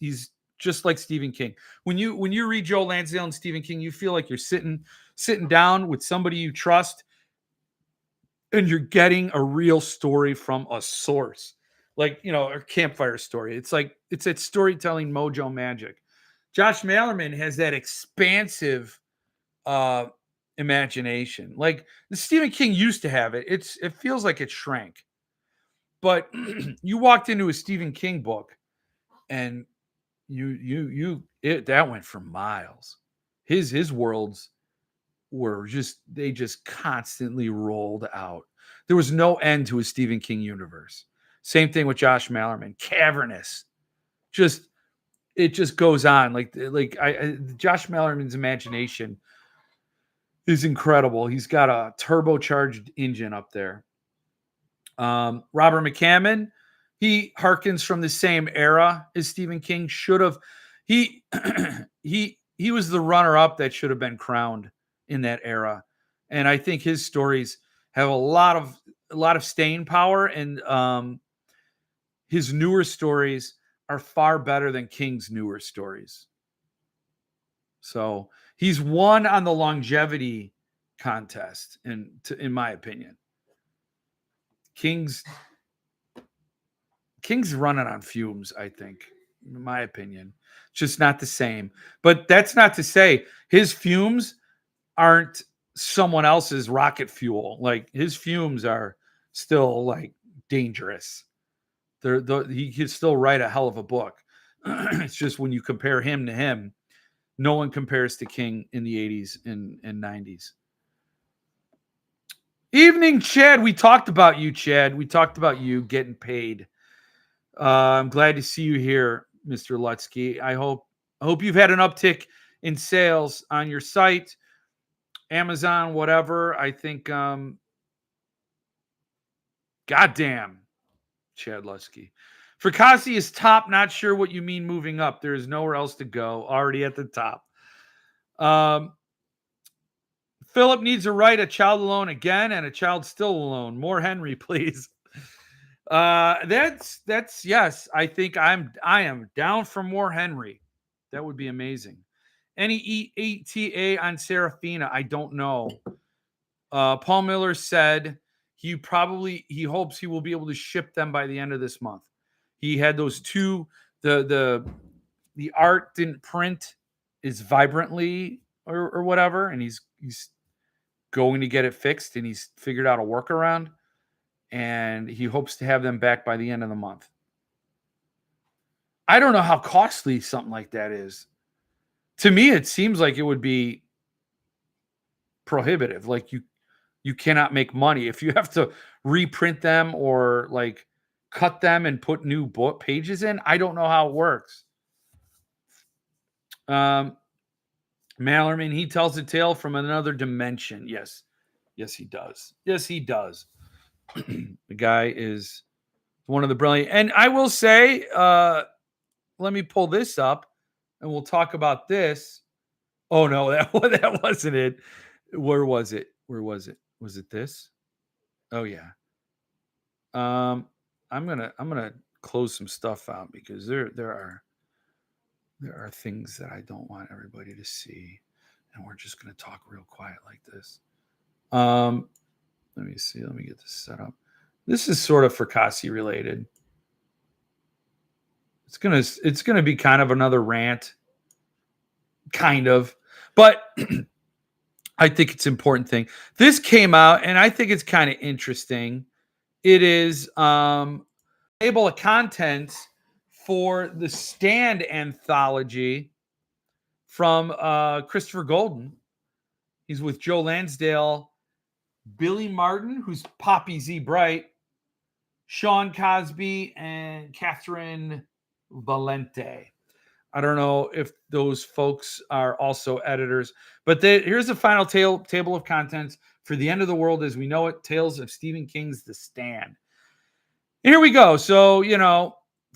Speaker 1: just like Stephen King. When you read Joe Lansdale and Stephen King, you feel like you're sitting down with somebody you trust, and you're getting a real story from a source, like a campfire story. It's that storytelling mojo magic. Josh Mallerman has that expansive imagination. Like the Stephen King used to have it. It feels like it shrank. But you walked into a Stephen King book, and that went for miles. His worlds they just constantly rolled out. There was no end to a Stephen King universe. Same thing with Josh Mallerman, cavernous. It just goes on. Josh Mallerman's imagination is incredible. He's got a turbocharged engine up there. Robert McCammon, he harkens from the same era as Stephen King. Should have he he was the runner-up that should have been crowned in that era. And I think his stories have a lot of staying power, and his newer stories are far better than King's newer stories. So he's won on the longevity contest, in my opinion. King's running on fumes, I think, in my opinion. Just not the same. But that's not to say his fumes aren't someone else's rocket fuel. Like his fumes are still like dangerous. He can still write a hell of a book. It's just when you compare him to him, no one compares to King in the 80s and 90s. Evening, Chad. We talked about you, Chad. We talked about you getting paid. I'm glad to see you here, Mr. Lutsky. I hope you've had an uptick in sales on your site, Amazon, whatever. I think goddamn, Chad Lutsky. Fracassi is top. Not sure what you mean moving up. There is nowhere else to go. Already at the top. Um, Philip needs to write A Child Alone again and A Child Still Alone. More Henry, please. That's yes. I am down for more Henry. That would be amazing. Any ETA on Serafina? I don't know. Paul Miller said he hopes he will be able to ship them by the end of this month. He had those two. The art didn't print as vibrantly or whatever, and he's going to get it fixed, and he's figured out a workaround, and he hopes to have them back by the end of the month. I don't know how costly something like that is. To me, it seems like it would be prohibitive. Like you cannot make money if you have to reprint them or like cut them and put new book pages in. I don't know how it works. Mallerman, he tells a tale from another dimension. Yes, he does. Yes, he does. The guy is one of the brilliant. And I will say, let me pull this up, and we'll talk about this. Oh no, that wasn't it. Where was it? Was it this? Oh yeah. I'm gonna close some stuff out because there are things that I don't want everybody to see, and we're just gonna talk real quiet like this. Let me see. Let me get this set up. This is sort of Fracassi related. It's gonna be kind of another rant, kind of, but I think it's an important thing. This came out, and I think it's kind of interesting. It is table of contents for the Stand anthology from Christopher Golden. He's with Joe Lansdale, Billy Martin, who's Poppy Z. Bright, Sean Cosby, and Catherine Valente. I don't know if those folks are also editors, but here's the final table of contents for The End of the World as We Know It, Tales of Stephen King's The Stand. Here we go. So,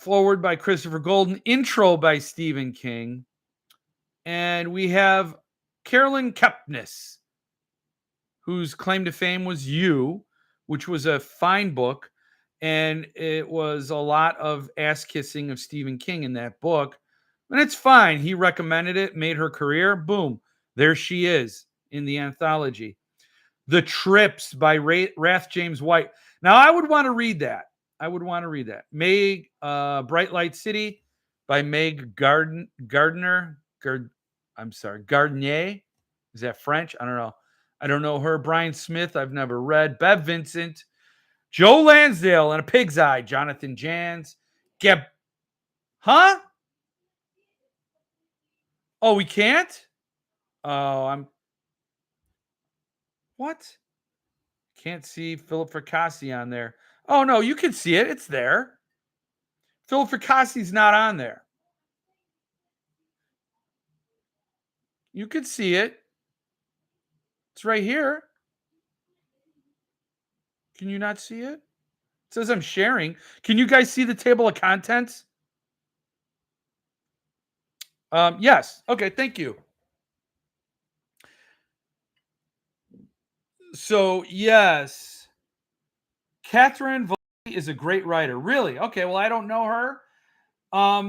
Speaker 1: forward by Christopher Golden, intro by Stephen King, and we have Carolyn Kepnes, whose claim to fame was You, which was a fine book, and it was a lot of ass kissing of Stephen King in that book. And it's fine. He recommended it, made her career. Boom. There she is in the anthology. The Trips by Rath James White. Now, I would want to read that. Meg, Bright Light City by Meg Gardner. Gardnier. Is that French? I don't know. I don't know her. Brian Smith, I've never read. Bev Vincent. Joe Lansdale and A Pig's Eye. Jonathan Jans. Huh? Oh, we can't? Oh, what? Can't see Philip Fracassi on there. Oh, no, you can see it. It's there. Philip Fracassi's not on there. You can see it. It's right here. Can you not see it? It says I'm sharing. Can you guys see the table of contents? Yes. Okay, thank you. So, yes. Catherine Valente is a great writer. Really? Okay, well, I don't know her.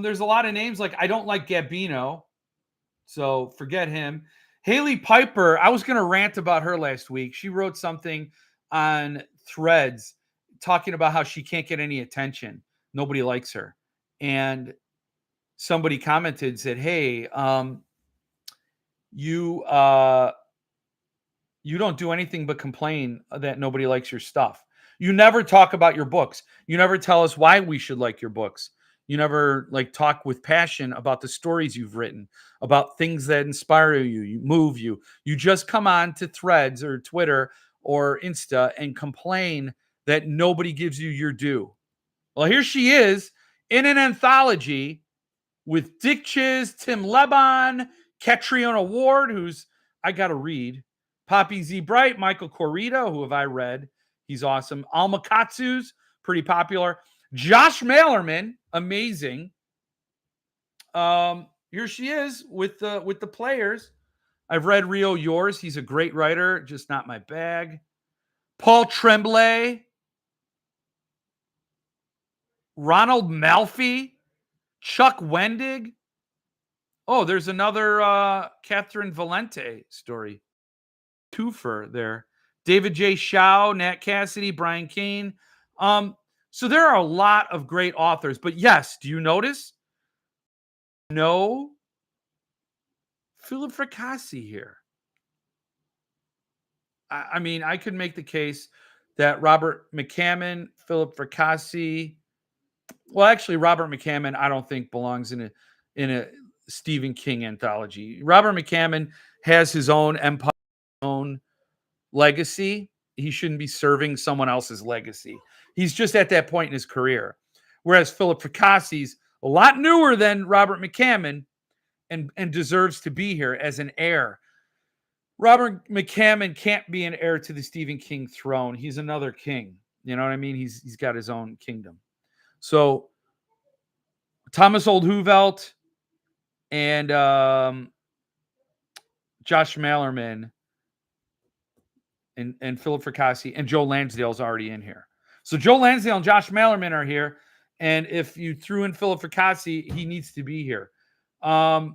Speaker 1: There's a lot of names. Like, I don't like Gabino, so forget him. Haley Piper, I was going to rant about her last week. She wrote something on Threads talking about how she can't get any attention. Nobody likes her. And somebody commented, said, hey, you don't do anything but complain that nobody likes your stuff. You never talk about your books. You never tell us why we should like your books. You never talk with passion about the stories you've written, about things that inspire you, move you. You just come on to Threads or Twitter or Insta and complain that nobody gives you your due. Well, here she is in an anthology with Dick Chiz, Tim Leban, Catriona Ward, who's I got to read, Poppy Z. Bright, Michael Corrida, who have I read? He's awesome. Alma Katsu's pretty popular. Josh Malerman, amazing. Here she is with the players. I've read Rio Yours. He's a great writer, just not my bag. Paul Tremblay, Ronald Malfi, Chuck Wendig. Oh, there's another Catherine Valente story. Twofer there. David J. Shaw, Nat Cassidy, Brian Kane. So there are a lot of great authors. But yes, do you notice? No Philip Fracassi here. I mean, I could make the case that Robert McCammon, Philip Fracassi. Well, actually, Robert McCammon, I don't think belongs in a Stephen King anthology. Robert McCammon has his own empire, own legacy. He shouldn't be serving someone else's legacy. He's just at that point in his career. Whereas Philip Fracassi's a lot newer than Robert McCammon and deserves to be here as an heir. Robert McCammon can't be an heir to the Stephen King throne. He's another king. You know what I mean? He's got his own kingdom. So Thomas Oldhuvelt and Josh Malerman and Philip Fracassi and Joe Lansdale's already in here. So Joe Lansdale and Josh Malerman are here. And if you threw in Philip Fracassi, he needs to be here. So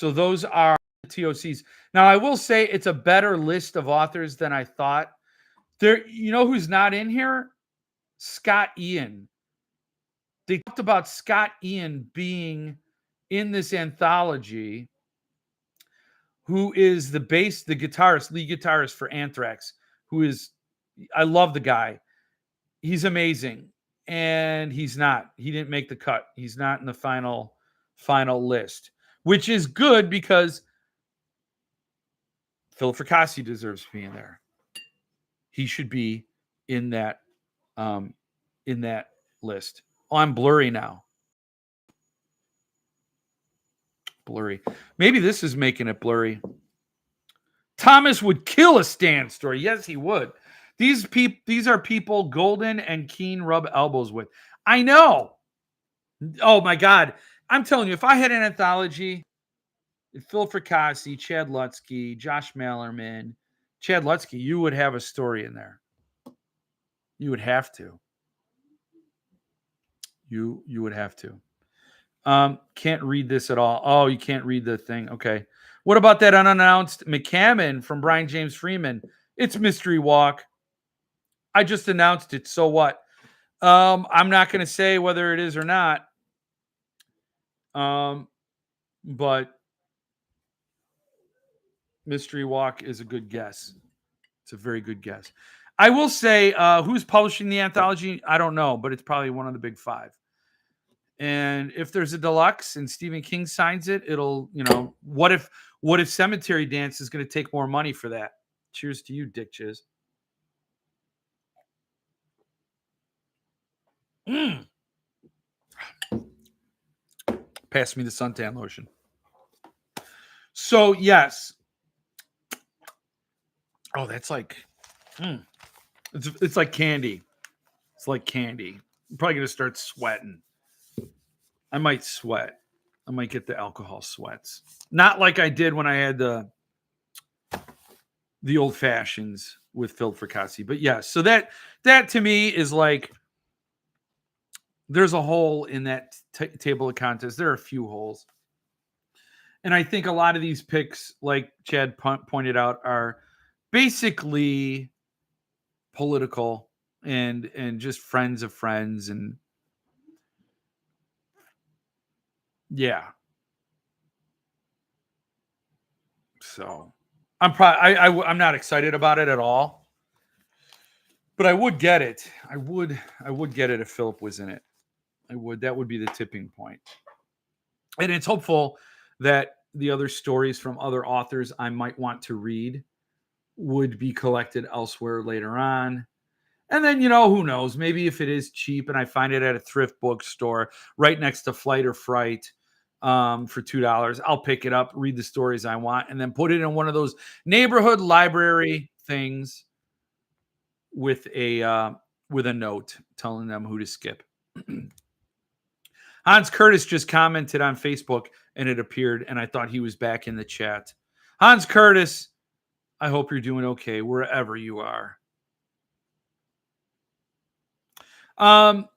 Speaker 1: those are the TOCs. Now, I will say it's a better list of authors than I thought. There, you know who's not in here? Scott Ian. They talked about Scott Ian being in this anthology, who is the guitarist, lead guitarist for Anthrax, who is, I love the guy. He's amazing. And he's not. He didn't make the cut. He's not in the final list, which is good because Philip Fracassi deserves to be in there. He should be in that list. Oh, I'm blurry now. Blurry. Maybe this is making it blurry. Thomas would kill a Stan story. Yes, he would. These are people Golden and Keen rub elbows with. I know. Oh my God. I'm telling you, if I had an anthology, Phil Fracassi, Chad Lutzke, Josh Malerman, Chad Lutzke, you would have a story in there. You would have to. You would have to. Can't read this at all. Oh, you can't read the thing. Okay. What about that unannounced McCammon from Brian James Freeman? It's Mystery Walk. I just announced it. So what? I'm not going to say whether it is or not. But Mystery Walk is a good guess. It's a very good guess. I will say who's publishing the anthology, I don't know, but it's probably one of the big five. And if there's a deluxe and Stephen King signs it, it'll, what if Cemetery Dance is going to take more money for that? Cheers to you, Dick Chiz. Pass me the suntan lotion. So, yes. Oh, that's like, it's like candy. It's like candy. I'm probably going to start sweating. I might sweat. I might get the alcohol sweats. Not like I did when I had the old fashions with Phil Fracassi. But yes, so that to me is like, there's a hole in that table of contents. There are a few holes. And I think a lot of these picks, like Chad pointed out, are basically political and just friends of friends. And yeah. So I'm not excited about it at all, but I would get it. I would get it if Philip was in it. That would be the tipping point. And it's hopeful that the other stories from other authors I might want to read would be collected elsewhere later on. And then, who knows? Maybe if it is cheap and I find it at a thrift bookstore right next to Flight or Fright for $2, I'll pick it up, read the stories I want, and then put it in one of those neighborhood library things with a note telling them who to skip. Hans Curtis just commented on Facebook and it appeared, and I thought he was back in the chat. Hans Curtis, I hope you're doing okay wherever you are.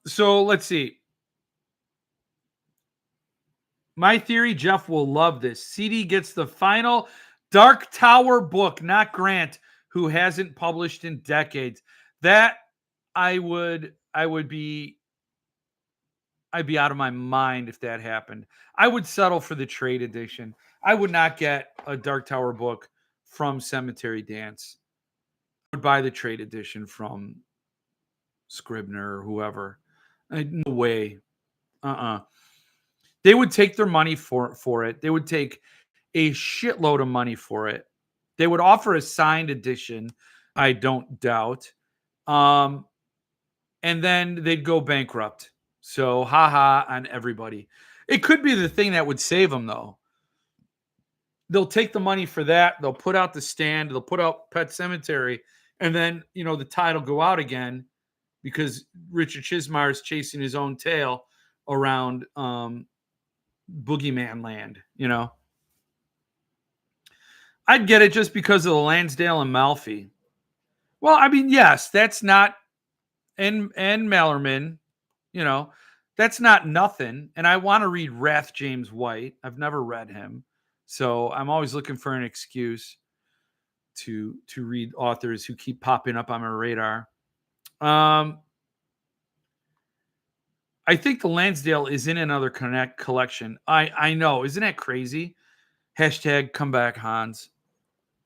Speaker 1: So let's see. My theory, Jeff will love this. CD gets the final Dark Tower book, not Grant, who hasn't published in decades. That I'd be out of my mind if that happened. I would settle for the trade edition. I would not get a Dark Tower book from Cemetery Dance. I would buy the trade edition from Scribner or whoever. No way. They would take their money for it. They would take a shitload of money for it. They would offer a signed edition, I don't doubt. And then they'd go bankrupt. So haha on everybody. It could be the thing that would save them, though. They'll take the money for that. They'll put out the Stand. They'll put out Pet Cemetery. And then, the tide will go out again because Richard Chizmar is chasing his own tail around Boogeyman land, I'd get it just because of the Lansdale and Malfi. Well, I mean, yes, that's not, and Mallerman, that's not nothing. And I want to read Wrath James White. I've never read him. So I'm always looking for an excuse to read authors who keep popping up on my radar. I think the Lansdale is in another collection. I know. Isn't that crazy? Hashtag come back, Hans.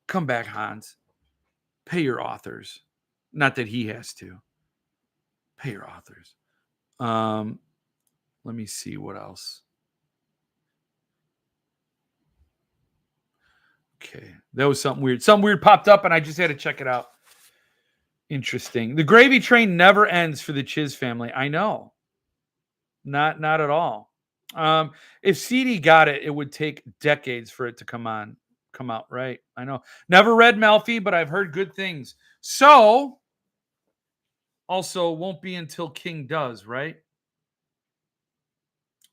Speaker 1: Come back, Hans. Pay your authors. Not that he has to. Pay your authors. Let me see what else. Okay. That was something weird. Something weird popped up and I just had to check it out. Interesting. The gravy train never ends for the Chiz family. I know. Not at all. If CD got it, it would take decades for it to come out, right? I know. Never read Malfi, but I've heard good things. So, also won't be until King does, right?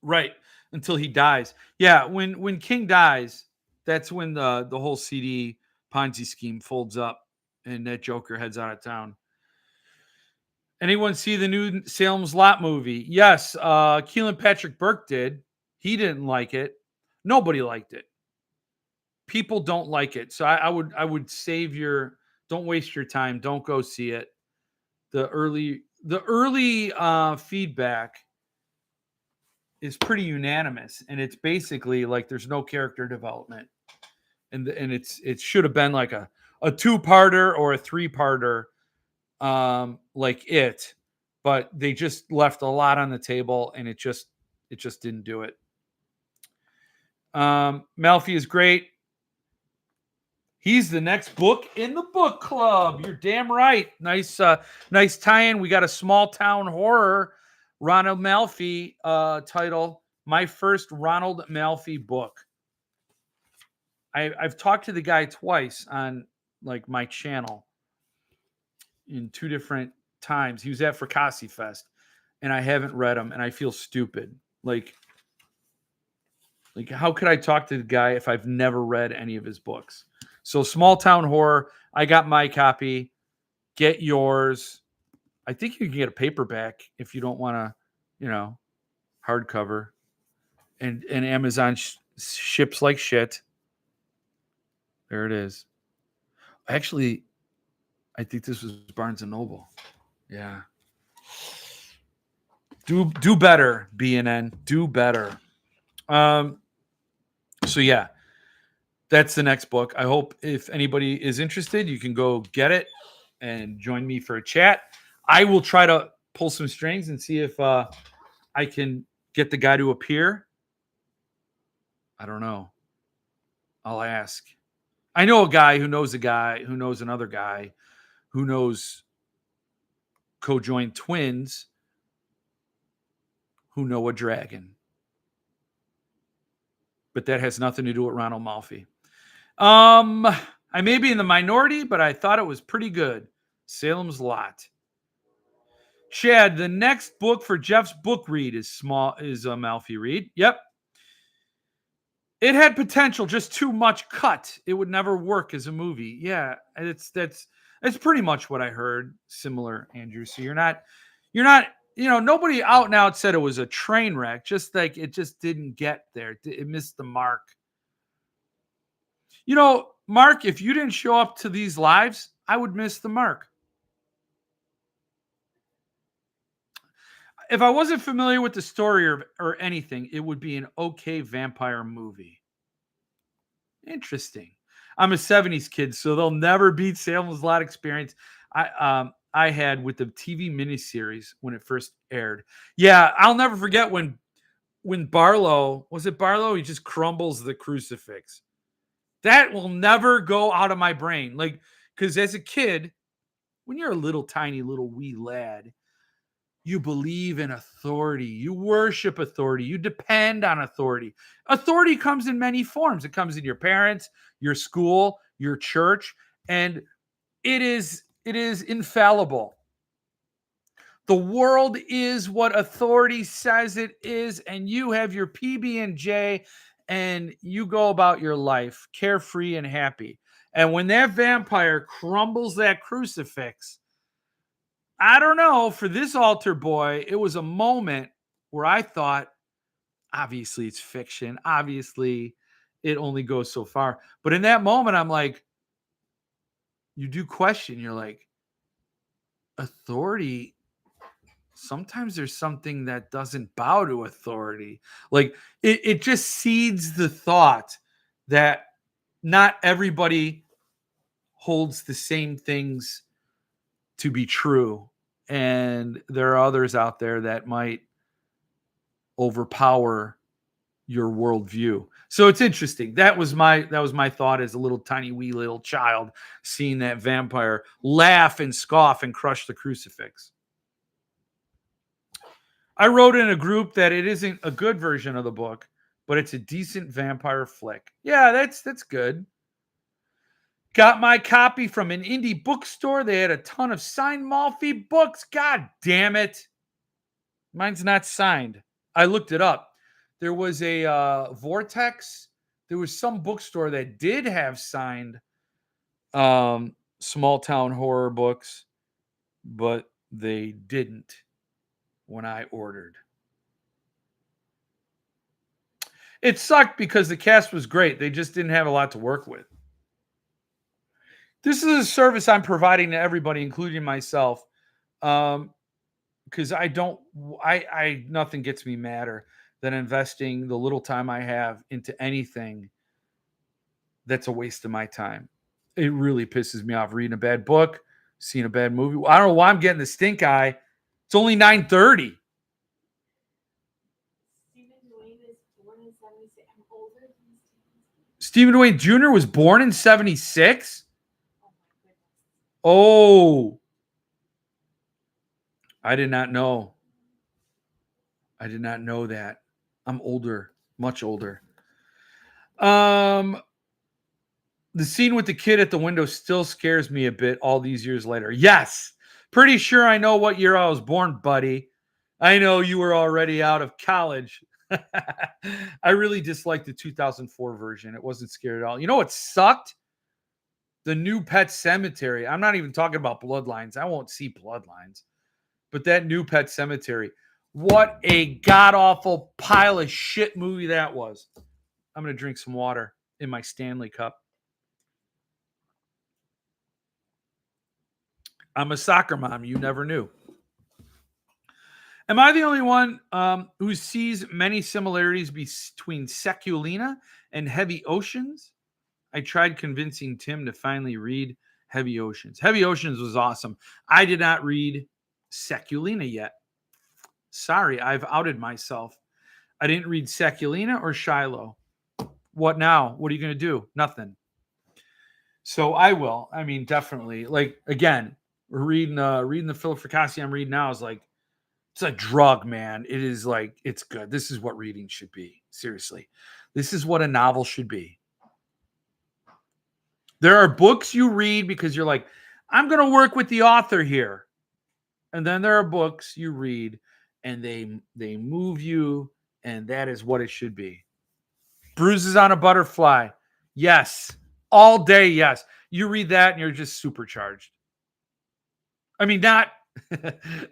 Speaker 1: Right. Until he dies. Yeah, when King dies, that's when the whole CD Ponzi scheme folds up and that Joker heads out of town. Anyone see the new Salem's Lot movie? Yes, Keelan Patrick Burke did. He didn't like it. Nobody liked it. People don't like it. So I would don't waste your time. Don't go see it. The early feedback is pretty unanimous, and it's basically like there's no character development, and it should have been like a 2-parter or a 3-parter, like it, but they just left a lot on the table, and it just didn't do it. Malfi is great. He's the next book in the book club. You're damn right. Nice tie-in. We got a small town horror Ronald Malfi title. My first Ronald Malfi book. I've talked to the guy twice on like my channel in 2 different times. He was at Fassi Fest, and I haven't read him, and I feel stupid. Like how could I talk to the guy if I've never read any of his books? So small town horror. I got my copy. Get yours. I think you can get a paperback if you don't want to, hardcover. And Amazon ships like shit. There it is. Actually, I think this was Barnes and Noble. Yeah. Do better, BNN. Do better. So yeah, that's the next book. I hope if anybody is interested, you can go get it and join me for a chat. I will try to pull some strings and see if I can get the guy to appear. I don't know. I'll ask. I know a guy who knows another guy who knows co-joined twins who know a dragon. But that has nothing to do with Ronald Malfi. I may be in the minority, but I thought it was pretty good. Salem's Lot. Chad, the next book for Jeff's book read is a Malfi read. Yep. It had potential, just too much cut. It would never work as a movie. Yeah, that's pretty much what I heard. Similar, Andrew. So you're not, nobody out and out said it was a train wreck. Just like it just didn't get there. It missed the mark. Mark, if you didn't show up to these lives, I would miss the mark. If I wasn't familiar with the story or anything, it would be an okay vampire movie. Interesting. I'm a 70s kid, so they'll never beat Salem's Lot experience I had with the TV miniseries when it first aired. Yeah, I'll never forget when Barlow, was it Barlow? He just crumbles the crucifix. That will never go out of my brain. Like, because as a kid, when you're a little tiny little wee lad, you believe in authority. You worship authority. You depend on authority. Authority comes in many forms. It comes in your parents, your school, your church, and it is infallible. The world is what authority says it is, and you have your PB&J, and you go about your life carefree and happy. And when that vampire crumbles that crucifix, I don't know, for this altar boy, it was a moment where I thought, obviously it's fiction. Obviously it only goes so far. But in that moment, I'm like, you do question. You're like, authority, sometimes there's something that doesn't bow to authority. Like it just seeds the thought that not everybody holds the same things to be true. And there are others out there that might overpower your worldview. So it's interesting. That was my thought as a little tiny wee little child, seeing that vampire laugh and scoff and crush the crucifix. I wrote in a group that it isn't a good version of the book, but it's a decent vampire flick. Yeah, that's good. Got my copy from an indie bookstore. They had a ton of signed Malfi books. God damn it. Mine's not signed. I looked it up. There was a Vortex. There was some bookstore that did have signed small town horror books, but they didn't when I ordered. It sucked because the cast was great. They just didn't have a lot to work with. This is a service I'm providing to everybody, including myself, because I nothing gets me madder than investing the little time I have into anything that's a waste of my time. It really pisses me off reading a bad book, seeing a bad movie. I don't know why I'm getting the stink eye. It's only 9:30. Stephen Dwayne Jr. was born in 76? Oh. I did not know. I did not know that. I'm older, much older. The scene with the kid at the window still scares me a bit all these years later. Yes. Pretty sure I know what year I was born, buddy. I know you were already out of college. I really disliked the 2004 version. It wasn't scary at all. You know what sucked? The new Pet Cemetery. I'm not even talking about Bloodlines. I won't see Bloodlines. But that new Pet Cemetery. What a god-awful pile of shit movie that was. I'm going to drink some water in my Stanley cup. I'm a soccer mom. You never knew. Am I the only one who sees many similarities between Seculina and Heavy Oceans? I tried convincing Tim to finally read Heavy Oceans. Heavy Oceans was awesome. I did not read Seculina yet. Sorry, I've outed myself. I didn't read Seculina or Shiloh. What now? What are you going to do? Nothing. So I will. I mean, definitely. Like again, reading the Philip Fracassi I'm reading now is like it's a drug, man. It is like it's good. This is what reading should be. Seriously. This is what a novel should be. There are books you read because you're like, I'm going to work with the author here. And then there are books you read and they move you and that is what it should be. Bruises on a Butterfly. Yes. All day, yes. You read that and you're just supercharged. I mean, not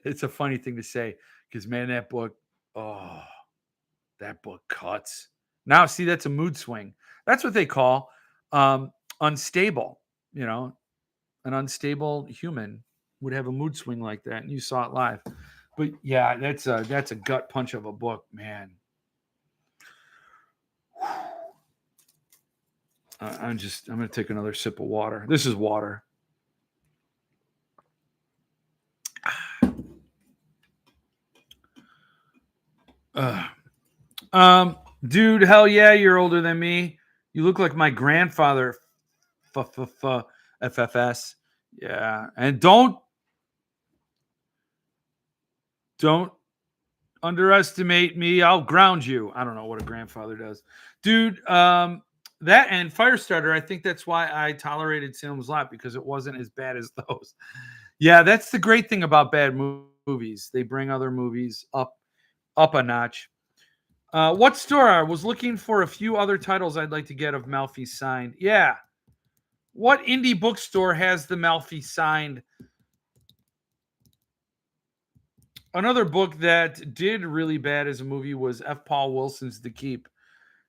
Speaker 1: it's a funny thing to say because man, oh, that book cuts. Now, see, that's a mood swing. That's what they call unstable. You know, an unstable human would have a mood swing like that, and you saw it live. But yeah, that's a gut punch of a book, man. I'm gonna take another sip of water. This is water. Uh, dude, hell yeah, you're older than me. You look like my grandfather. FFS. Yeah, and don't underestimate me. I'll ground you. I don't know what a grandfather does, dude. That and Firestarter. I think that's why I tolerated Salem's Lot because it wasn't as bad as those. Yeah, that's the great thing about bad movies. They bring other movies up a notch. What store? I was looking for a few other titles I'd like to get of Malfi signed. Yeah. What indie bookstore has the Malfi signed? Another book that did really bad as a movie was F. Paul Wilson's The Keep.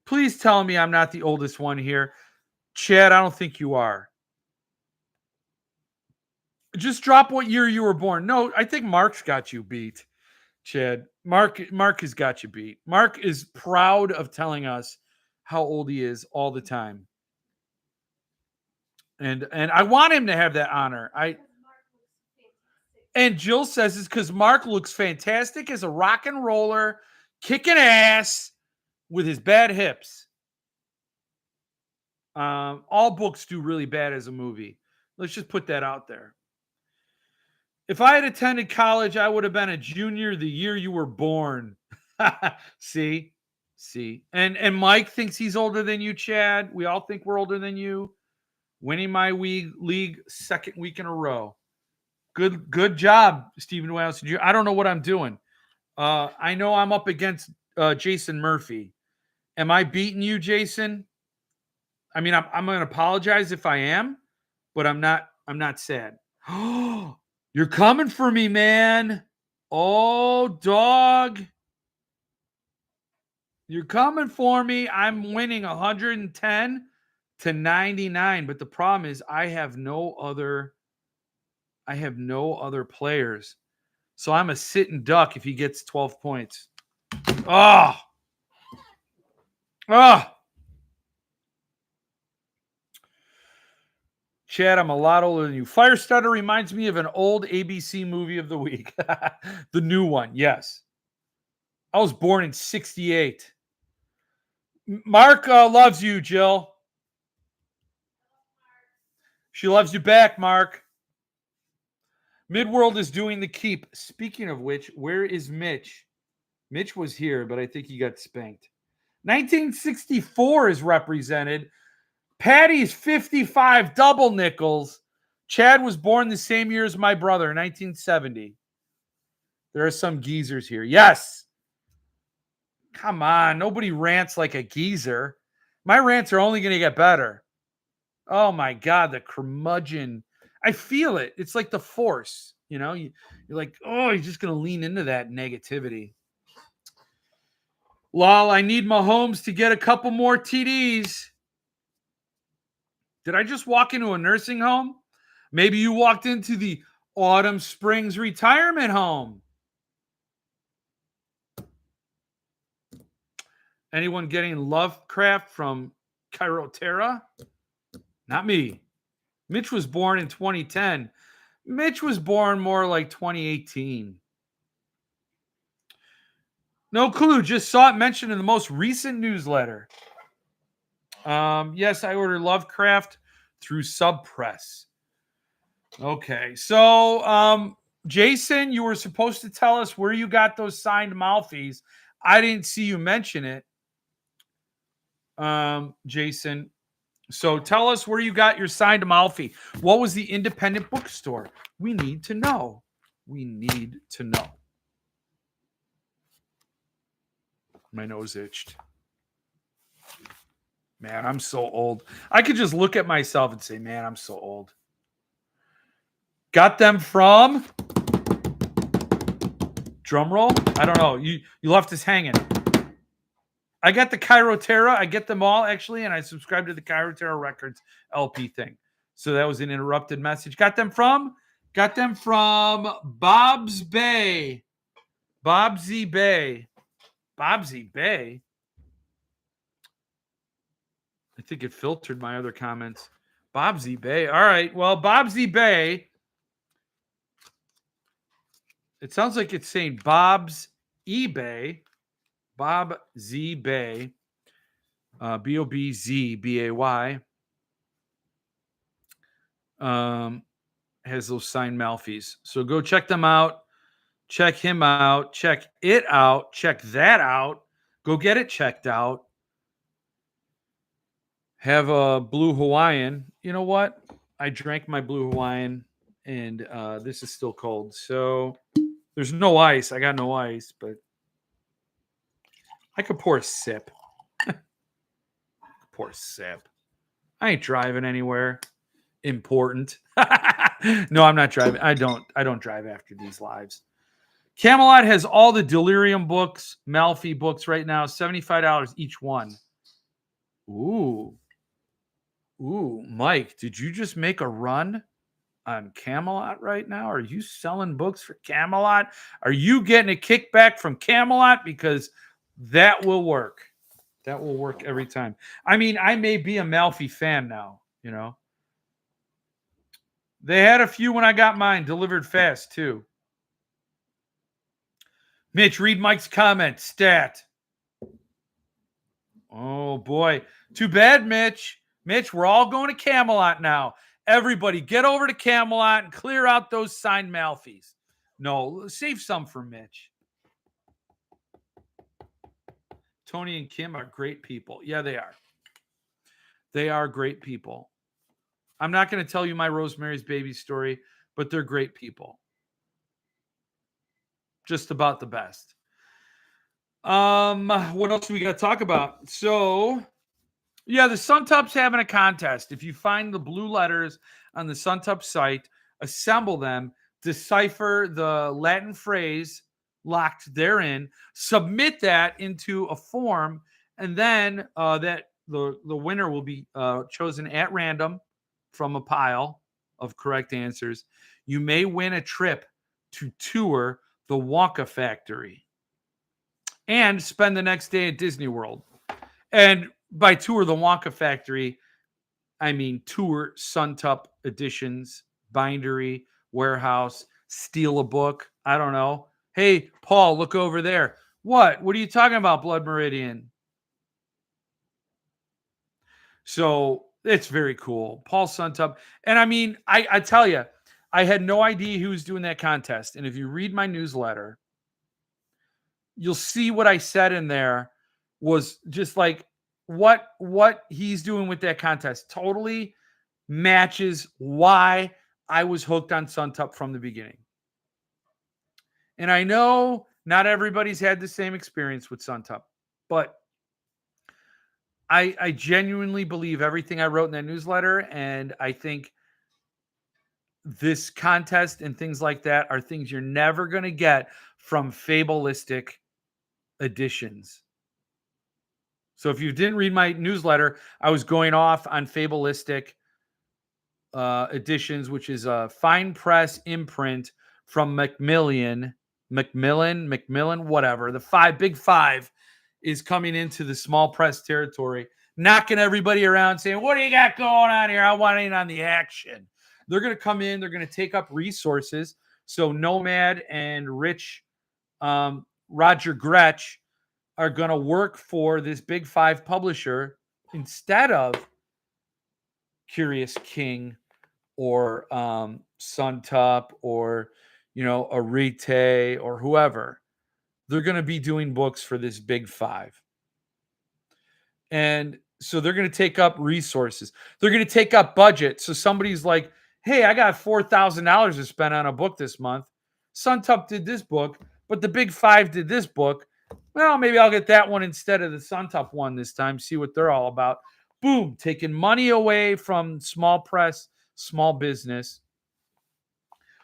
Speaker 1: Please tell me I'm not the oldest one here. Chad, I don't think you are. Just drop what year you were born. No, I think Mark's got you beat. Chad. Mark has got you beat. Mark is proud of telling us how old he is all the time. And I want him to have that honor. And Jill says it's because Mark looks fantastic as a rock and roller, kicking ass with his bad hips. All books do really bad as a movie. Let's just put that out there. If I had attended college, I would have been a junior the year you were born. See? And Mike thinks he's older than you, Chad. We all think we're older than you. Winning my league second week in a row. Good job, Stephen Wales. I don't know what I'm doing. I know I'm up against Jason Murphy. Am I beating you, Jason? I mean, I'm going to apologize if I am, but I'm not. I'm not sad. You're coming for me, man. Oh, dog. You're coming for me. I'm winning 110 to 99, but the problem is I have no other players. So I'm a sitting duck if he gets 12 points. Oh. Oh. Chad, I'm a lot older than you. Firestarter reminds me of an old ABC movie of the week. The new one, yes. I was born in 68. Mark loves you, Jill. She loves you back, Mark. Midworld is doing The Keep. Speaking of which, where is Mitch? Mitch was here, but I think he got spanked. 1964 is represented. Patty's 55 double nickels. Chad was born the same year as my brother, 1970. There are some geezers here. Yes. Come on. Nobody rants like a geezer. My rants are only going to get better. Oh, my God. The curmudgeon. I feel it. It's like the force. You know, you're like, oh, you're just going to lean into that negativity. Lol, I need Mahomes to get a couple more TDs. Did I just walk into a nursing home? Maybe you walked into the Autumn Springs retirement home. Anyone getting Lovecraft from Chirotera? Not me. Mitch was born in 2010. Mitch was born more like 2018. No clue. Just saw it mentioned in the most recent newsletter. Yes, I ordered Lovecraft through Subpress. Okay, so Jason, you were supposed to tell us where you got those signed Malfies. I didn't see you mention it, Jason. So tell us where you got your signed Malfi. What was the independent bookstore? We need to know. We need to know. My nose itched. Man, I'm so old. I could just look at myself and say, man, I'm so old. Got them from drum roll? I don't know. You left us hanging. I got the Cairo Terra. I get them all actually, and I subscribe to the Cairo Terra Records LP thing. So that was an interrupted message. Got them from Bob's Bay. Bobsy Bay. Bobsy Bay. I think it filtered my other comments. Bobsy Bay. All right. Well, Bobsy Bay. It sounds like it's saying Bob's eBay. Bob Z Bay. BOBZBAY. Has those signed Malfies. So go check them out. Check him out. Check it out. Check that out. Go get it checked out. Have a blue Hawaiian. You know what? I drank my blue Hawaiian and this is still cold. So there's no ice. I got no ice, but I could pour a sip. Pour a sip. I ain't driving anywhere important. No, I'm not driving. I don't drive after these lives. Camelot has all the Delirium books, Malfi books right now, $75 each one. Ooh, Mike, did you just make a run on Camelot right now? Are you selling books for Camelot? Are you getting a kickback from Camelot? Because that will work. That will work every time. I mean, I may be a Malfi fan now, you know. They had a few when I got mine delivered fast, too. Mitch, read Mike's comment. Stat. Oh, boy. Too bad, Mitch. Mitch, we're all going to Camelot now. Everybody, get over to Camelot and clear out those signed Malfies. No, save some for Mitch. Tony and Kim are great people. Yeah, they are. They are great people. I'm not going to tell you my Rosemary's Baby story, but they're great people. Just about the best. What else do we got to talk about? So, yeah, the Suntup's having a contest. If you find the blue letters on the Suntup site, assemble them, decipher the Latin phrase locked therein, submit that into a form, and then that the winner will be chosen at random from a pile of correct answers. You may win a trip to tour the Wonka factory and spend the next day at Disney World. And by tour the Wonka factory, I mean tour Suntup editions, bindery, warehouse, steal a book. I don't know. Hey, Paul, look over there. What? What are you talking about, Blood Meridian? So it's very cool. Paul Suntup. And I mean, I tell you, I had no idea he was doing that contest. And if you read my newsletter, you'll see what I said in there was just like what he's doing with that contest totally matches why I was hooked on Suntup from the beginning. And I know not everybody's had the same experience with Suntup, but I genuinely believe everything I wrote in that newsletter, and I think this contest and things like that are things you're never going to get from Fableistic editions. So if you didn't read my newsletter, I was going off on Fableistic editions, which is a fine press imprint from Macmillan, whatever. The big five is coming into the small press territory, knocking everybody around saying, what do you got going on here? I want in on the action. They're going to come in. They're going to take up resources. So Nomad and Roger Gretsch are going to work for this big five publisher instead of Curious King or Suntop or a Rite or whoever. They're going to be doing books for this big five. And so they're going to take up resources. They're going to take up budget. So somebody's like, hey, I got $4,000 to spend on a book this month. Suntop did this book, but the big five did this book. Well, maybe I'll get that one instead of the Suntop one this time, see what they're all about. Boom, taking money away from small press, small business.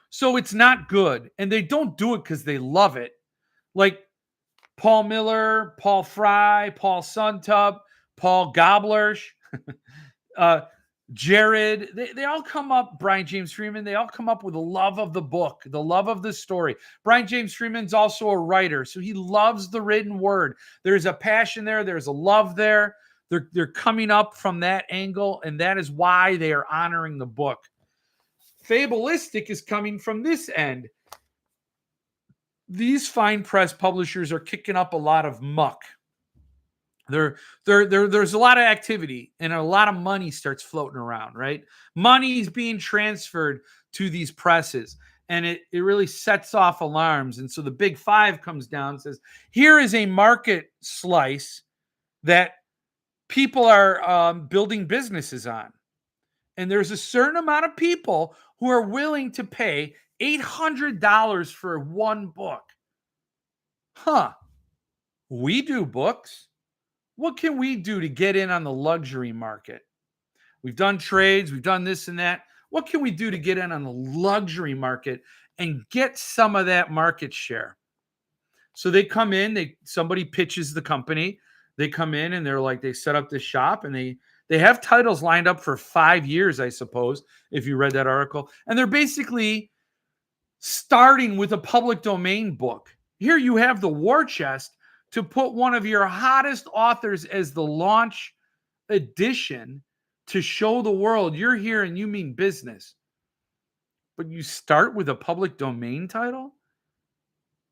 Speaker 1: So it's not good. And they don't do it because they love it. Like Paul Miller, Paul Fry, Paul Suntop, Paul Goblersh, Jared, they all come up, Brian James Freeman, they all come up with the love of the book, the love of the story. Brian James Freeman's also a writer, so he loves the written word. There's a passion there, there's a love there. They're coming up from that angle, and that is why they are honoring the book. Fabulistic is coming from this end. These fine press publishers are kicking up a lot of muck. There's a lot of activity and a lot of money starts floating around, right? Money is being transferred to these presses, and it really sets off alarms. And so the big five comes down and says, here is a market slice that people are building businesses on. And there's a certain amount of people who are willing to pay $800 for one book. Huh. We do books. What can we do to get in on the luxury market? We've done trades, we've done this and that. What can we do to get in on the luxury market and get some of that market share? So they come in, somebody pitches the company. They come in and they're like, they set up this shop and they have titles lined up for 5 years, I suppose, if you read that article. And they're basically starting with a public domain book. Here you have the war chest to put one of your hottest authors as the launch edition to show the world you're here and you mean business. But you start with a public domain title?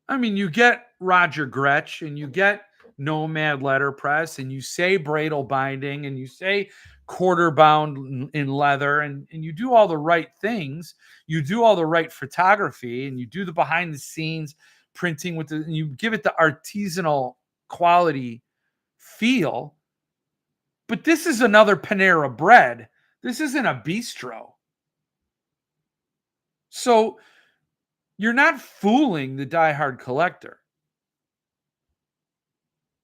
Speaker 1: I mean, you get Roger Gretsch and you get Nomad Letterpress and you say Bradle binding and you say quarter bound in leather and you do all the right things. You do all the right photography and you do the behind the scenes printing and you give it the artisanal quality feel. But this is another Panera Bread. This isn't a bistro. So you're not fooling the diehard collector.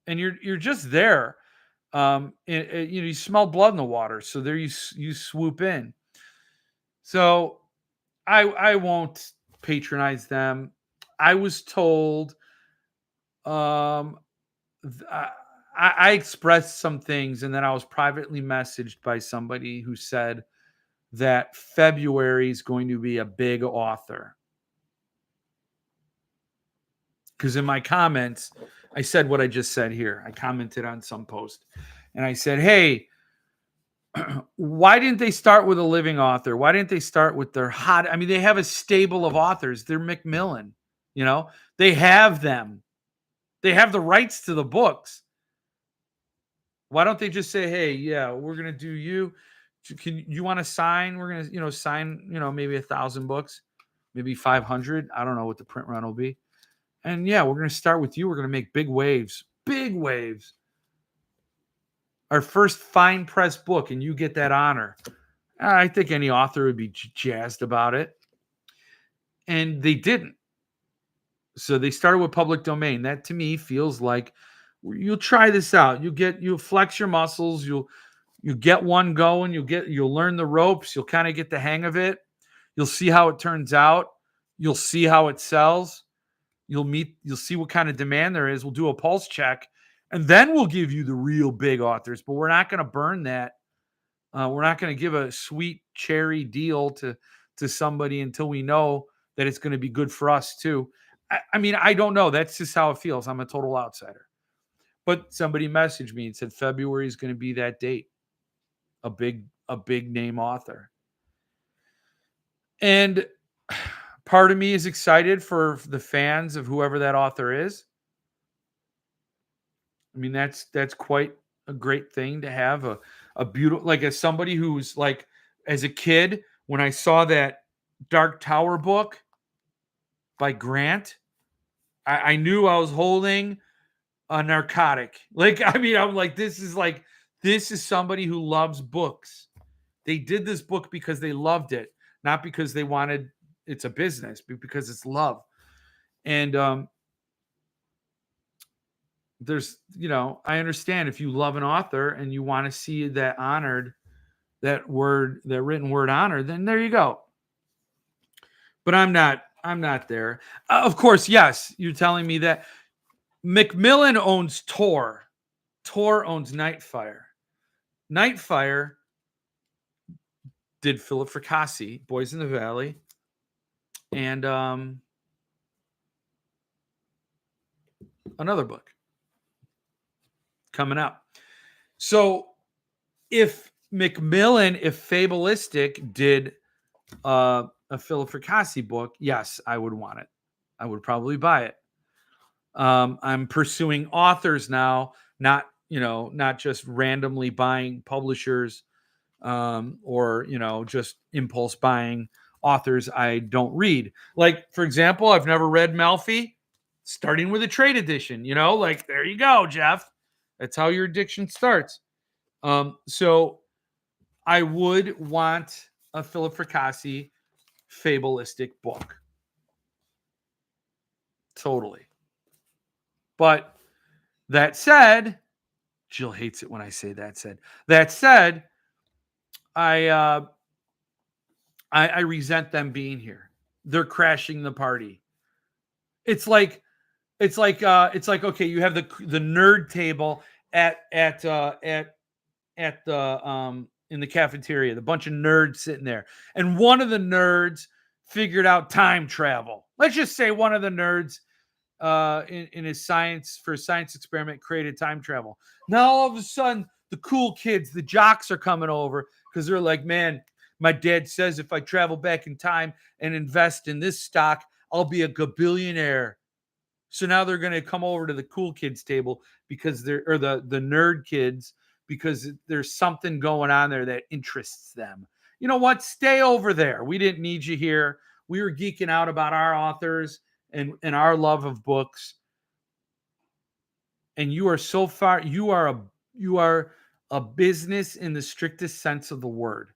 Speaker 1: And you're just there. You smell blood in the water. So there you swoop in. So I won't patronize them. I was told I expressed some things and then I was privately messaged by somebody who said that February is going to be a big author. Because in my comments, I said what I just said here. I commented on some post and I said, hey, why didn't they start with a living author? Why didn't they start with their hot? I mean, they have a stable of authors. They're Macmillan, they have them. They have the rights to the books. Why don't they just say, hey, yeah, we're going to do you. Can you want to sign? We're going to, sign, maybe 1,000 books, maybe 500. I don't know what the print run will be. And yeah, we're going to start with you. We're going to make big waves. Big waves. Our first fine press book, and you get that honor. I think any author would be jazzed about it. And they didn't. So they started with public domain. That to me feels like you'll try this out. You'll flex your muscles. You'll get one going. You'll learn the ropes. You'll kind of get the hang of it. You'll see how it turns out. You'll see how it sells. You'll see what kind of demand there is. We'll do a pulse check, and then we'll give you the real big authors. But we're not going to burn that. We're not going to give a sweet cherry deal to somebody until we know that it's going to be good for us too. I mean, I don't know. That's just how it feels. I'm a total outsider. But somebody messaged me and said February is going to be that date. A big name author. And part of me is excited for the fans of whoever that author is. I mean, that's quite a great thing to have a beautiful, like as somebody who's like as a kid, when I saw that Dark Tower book by Grant, I knew I was holding a narcotic. Like, I mean, I'm like, this is somebody who loves books. They did this book because they loved it, not because they wanted it's a business, but because it's love. And there's, I understand if you love an author and you want to see that honored, that written word honored, then there you go. But I'm not there. Of course, yes, you're telling me that Macmillan owns Tor. Tor owns Nightfire. Nightfire did Philip Fracassi, Boys in the Valley, and another book coming up. So if Fabulistic did a Philip Fracassi book, yes, I would want it. I would probably buy it. I'm pursuing authors now, not just randomly buying publishers, or just impulse buying authors I don't read. Like, for example, I've never read Malfi. Starting with a trade edition, like, there you go, Jeff. That's how your addiction starts. So I would want a Philip Fracassi fabulistic book. Totally. But that said, Jill hates it when I say that said. That said, I resent them being here. They're crashing the party. It's like okay, you have the nerd table at the in the cafeteria, the bunch of nerds sitting there, and one of the nerds figured out time travel. Let's just say one of the nerds in his science experiment created time travel. Now all of a sudden the cool kids, the jocks, are coming over because they're like, man, my dad says if I travel back in time and invest in this stock, I'll be a gabillionaire. So now they're going to come over to the cool kids table because the nerd kids, because there's something going on there that interests them. You know what? Stay over there. We didn't need you here. We were geeking out about our authors and our love of books. And you are so far, you are a business in the strictest sense of the word.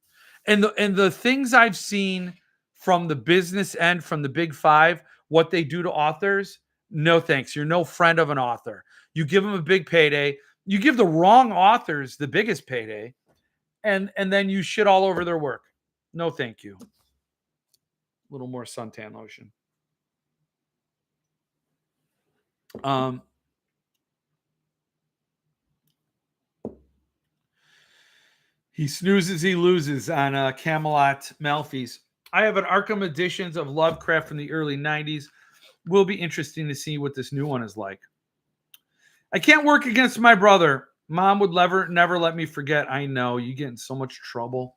Speaker 1: And the things I've seen from the business end, from the big five, what they do to authors, no thanks. You're no friend of an author. You give them a big payday. You give the wrong authors the biggest payday, and then you shit all over their work. No thank you. A little more suntan lotion. He snoozes, he loses on Camelot Malfi's. I have an Arkham Editions of Lovecraft from the early 90s. Will be interesting to see what this new one is like. I can't work against my brother. Mom would never let me forget. I know, you get in so much trouble.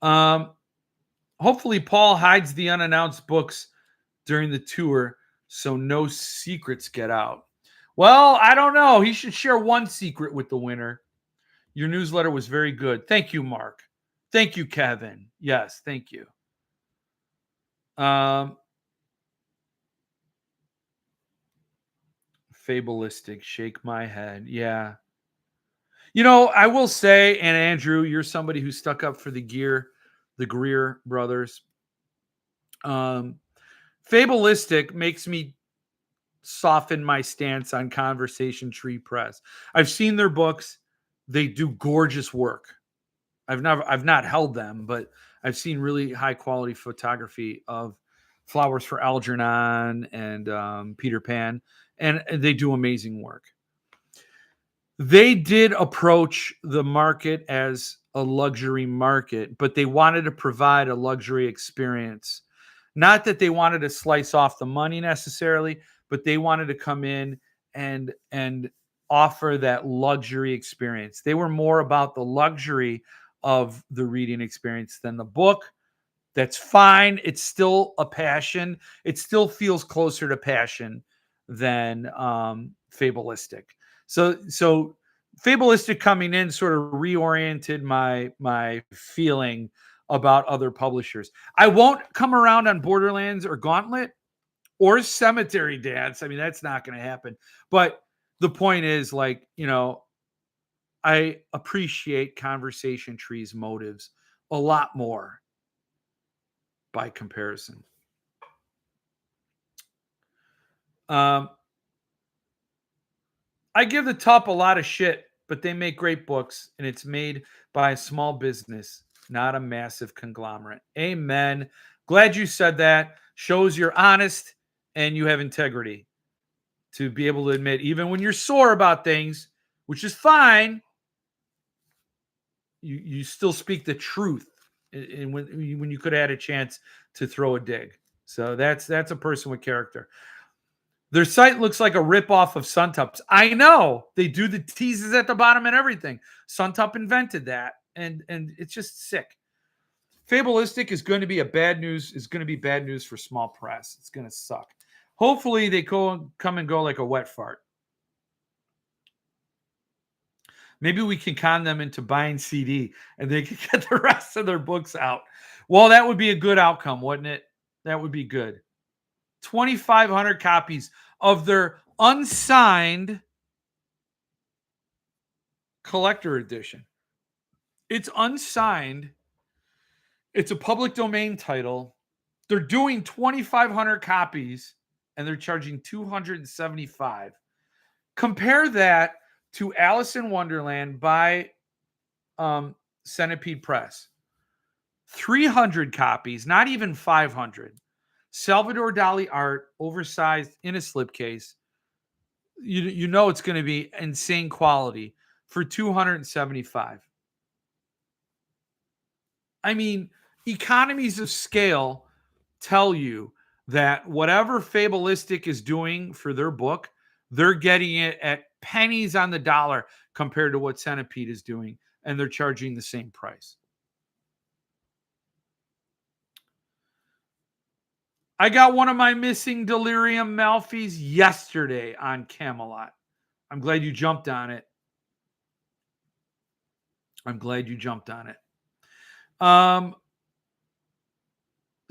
Speaker 1: Hopefully Paul hides the unannounced books during the tour so no secrets get out. Well, I don't know. He should share one secret with the winner. Your newsletter was very good. Thank you, Mark. Thank you, Kevin. Yes, thank you. Fabulistic, shake my head. Yeah. I will say, and Andrew, you're somebody who stuck up for the Greer brothers. Fabulistic makes me soften my stance on Conversation Tree Press. I've seen their books. They do gorgeous work. I've not held them, but I've seen really high quality photography of Flowers for Algernon and Peter Pan, and they do amazing work. They did approach the market as a luxury market, but they wanted to provide a luxury experience. Not that they wanted to slice off the money necessarily, but they wanted to come in and offer that luxury experience. They were more about the luxury of the reading experience than the book. That's fine. It's still a passion. It still feels closer to passion than fabulistic. So Fabulistic coming in sort of reoriented my feeling about other publishers. I won't come around on Borderlands or Gauntlet or Cemetery Dance. I mean, that's not going to happen. But the point is, like, I appreciate Conversation Tree's motives a lot more by comparison. I give the Tup a lot of shit, but they make great books, and it's made by a small business, not a massive conglomerate. Amen. Glad you said that. Shows you're honest and you have integrity to be able to admit, even when you're sore about things, which is fine, you still speak the truth. And when you could have had a chance to throw a dig. So that's a person with character. Their site looks like a ripoff of Suntup's. I know. They do the teases at the bottom and everything. Suntup invented that, and it's just sick. Fabulistic is going to be bad news for small press. It's going to suck. Hopefully they come and go like a wet fart. Maybe we can con them into buying CD and they can get the rest of their books out. Well, that would be a good outcome, wouldn't it? That would be good. 2,500 copies of their unsigned collector edition. It's unsigned. It's a public domain title. They're doing 2,500 copies and they're charging $275. Compare that to Alice in Wonderland by Centipede Press. 300 copies, not even 500. Salvador Dali art, oversized in a slipcase. You know it's going to be insane quality for $275. I mean, economies of scale tell you that whatever Fabulistic is doing for their book, they're getting it at pennies on the dollar compared to what Centipede is doing, and they're charging the same price. I got one of my missing Delirium Malfys yesterday on Camelot. I'm glad you jumped on it.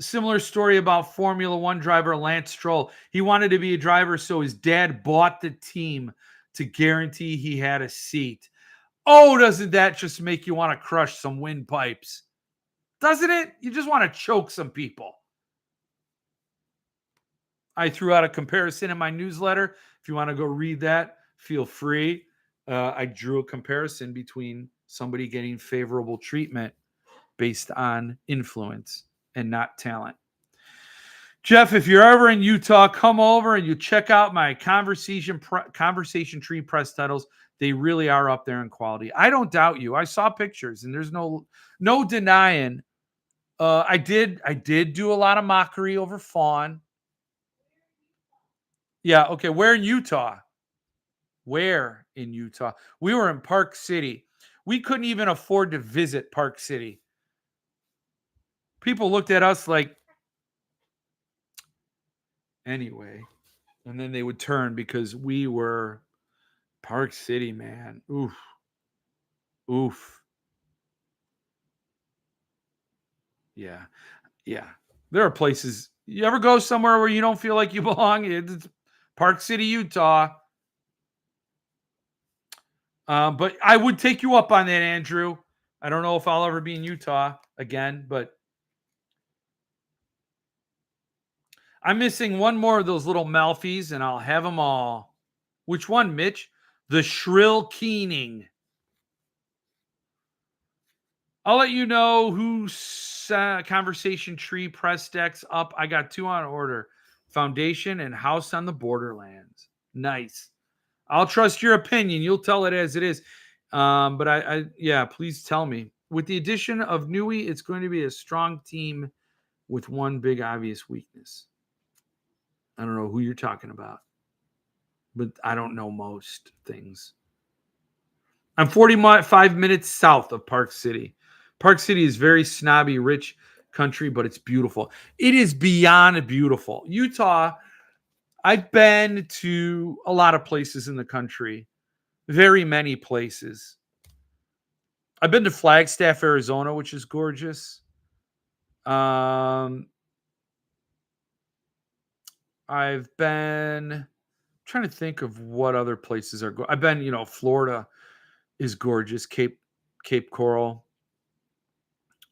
Speaker 1: Similar story about Formula One driver Lance Stroll. He wanted to be a driver, so his dad bought the team to guarantee he had a seat. Oh, doesn't that just make you want to crush some windpipes? Doesn't it? You just want to choke some people. I threw out a comparison in my newsletter. If you want to go read that, feel free. I drew a comparison between somebody getting favorable treatment based on influence and not talent. Jeff, if you're ever in Utah, come over and you check out my Conversation Tree press titles. They really are up there in quality. I don't doubt you. I saw pictures, and there's no denying. I did do a lot of mockery over Fawn. Yeah, okay. Where in Utah? Where in Utah? We were in Park City. We couldn't even afford to visit Park City. People looked at us like, anyway, and then they would turn because we were Park City, man. Oof. Yeah. There are places. You ever go somewhere where you don't feel like you belong? It's Park City, Utah. But I would take you up on that, Andrew. I don't know if I'll ever be in Utah again, but I'm missing one more of those little Malfys, and I'll have them all. Which one, Mitch? The Shrill Keening. I'll let you know who's Conversation Tree press decks up. I got 2 on order. Foundation and House on the Borderlands. Nice. I'll trust your opinion. You'll tell it as it is. But I please tell me. With the addition of Nui, it's going to be a strong team with one big obvious weakness. I don't know who you're talking about, but I don't know most things. I'm 45 minutes south of Park City. Park City is very snobby, rich country, but it's beautiful. It is beyond beautiful. Utah, I've been to a lot of places in the country. Very many places. I've been to Flagstaff, Arizona, which is gorgeous. I've been trying to think of what other places are. I've been, Florida is gorgeous. Cape Coral.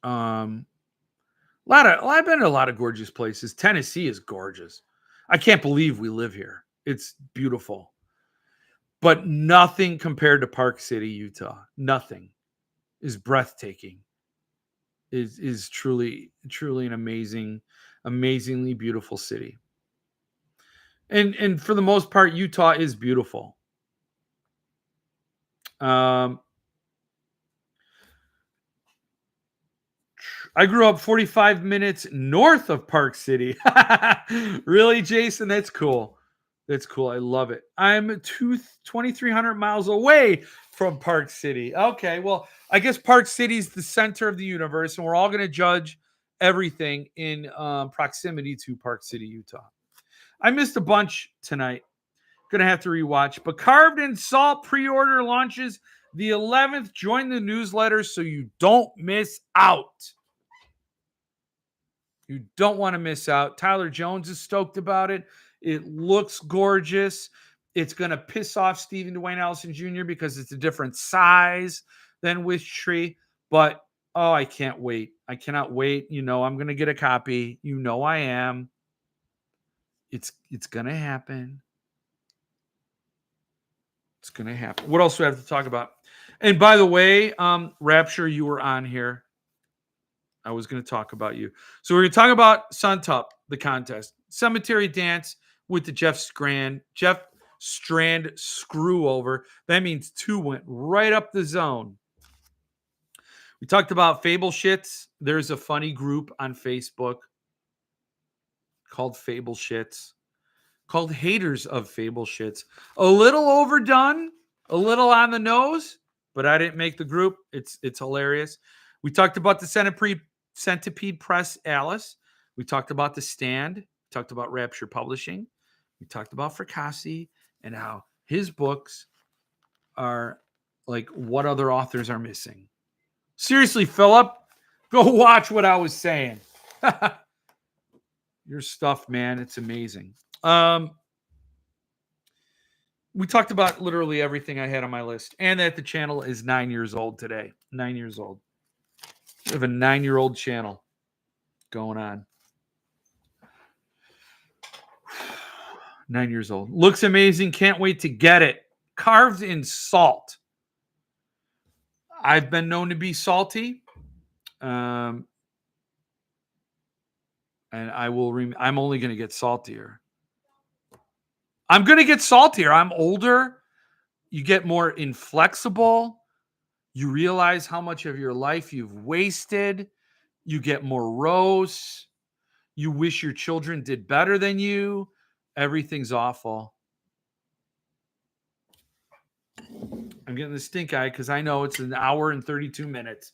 Speaker 1: I've been to a lot of gorgeous places. Tennessee is gorgeous. I can't believe we live here. It's beautiful, but nothing compared to Park City, Utah. Nothing is breathtaking. Is truly an amazingly beautiful city. And for the most part, Utah is beautiful. I grew up 45 minutes north of Park City. Really, Jason? That's cool. That's cool. I love it. I'm 2,300 miles away from Park City. Okay, well, I guess Park City is the center of the universe, and we're all going to judge everything in proximity to Park City, Utah. I missed a bunch tonight. Going to have to rewatch. But Carved in Salt pre-order launches the 11th. Join the newsletter so you don't miss out. You don't want to miss out. Tyler Jones is stoked about it. It looks gorgeous. It's going to piss off Stephen Dwayne Allison Jr. because it's a different size than Wish Tree. But, I can't wait. I cannot wait. I'm going to get a copy. I am. It's going to happen. It's going to happen. What else do we have to talk about? And by the way, Rapture, you were on here. I was going to talk about you. So we're going to talk about Suntup, the contest. Cemetery Dance with the Jeff Strand screw over. That means 2 went right up the zone. We talked about Fable Shits. There's a funny group on Facebook called Fable Shits, called Haters of Fable Shits. A little overdone, a little on the nose, but I didn't make the group. It's hilarious. We talked about the Centipede Press Alice. We talked about The Stand. We talked about Rapture Publishing. We talked about Fassi and how his books are like what other authors are missing. Seriously, Philip, go watch what I was saying. Your stuff, man, it's amazing. We talked about literally everything I had on my list, and that the channel is 9 years old today. 9 years old. We have a 9-year-old channel going on. 9 years old. Looks amazing. Can't wait to get it. Carved in Salt. I've been known to be salty. And I will. I'm only going to get saltier. I'm going to get saltier. I'm older. You get more inflexible. You realize how much of your life you've wasted. You get morose. You wish your children did better than you. Everything's awful. I'm getting the stink eye because I know it's an hour and 32 minutes.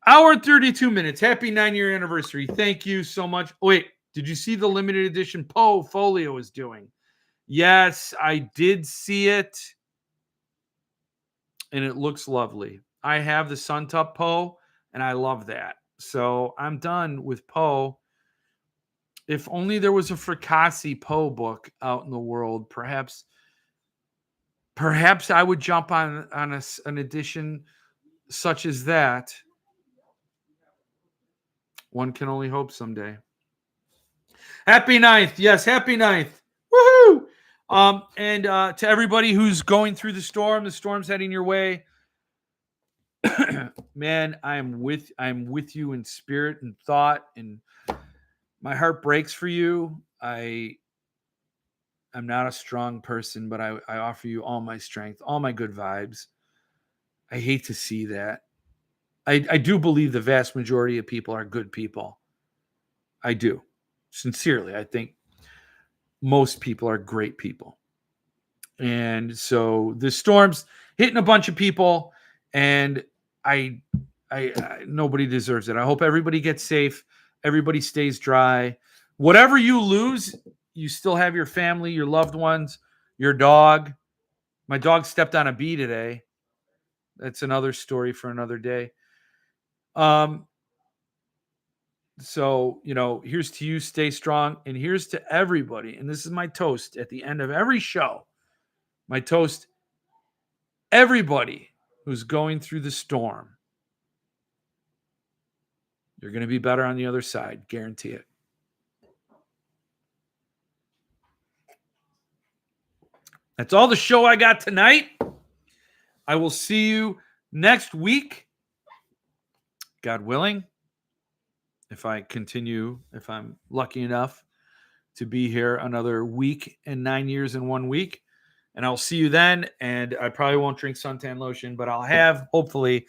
Speaker 1: Hour and 32 minutes. Happy 9-year anniversary. Thank you so much. Wait, did you see the limited edition Poe Folio is doing? Yes, I did see it. And it looks lovely. I have the Suntup Poe, and I love that. So I'm done with Poe. If only there was a Fracassi Poe book out in the world, perhaps I would jump on an edition such as that. One can only hope someday. Happy 9th. Yes, happy 9th. Woohoo! And to everybody who's going through the storm's heading your way. Man, I'm with you in spirit and thought, and my heart breaks for you. I'm not a strong person, but I offer you all my strength, all my good vibes. I hate to see that. I do believe the vast majority of people are good people. I do. Sincerely, I think most people are great people. And so the storm's hitting a bunch of people, and I nobody deserves it. I hope everybody gets safe. Everybody stays dry. Whatever you lose, you still have your family, your loved ones, your dog. My dog stepped on a bee today. That's another story for another day. So, here's to you, stay strong. And here's to everybody. And this is my toast at the end of every show. My toast, everybody who's going through the storm, you're going to be better on the other side. Guarantee it. That's all the show I got tonight. I will see you next week, God willing. If I'm lucky enough to be here another week and 9 years in 1 week. And I'll see you then. And I probably won't drink suntan lotion, but I'll have, hopefully,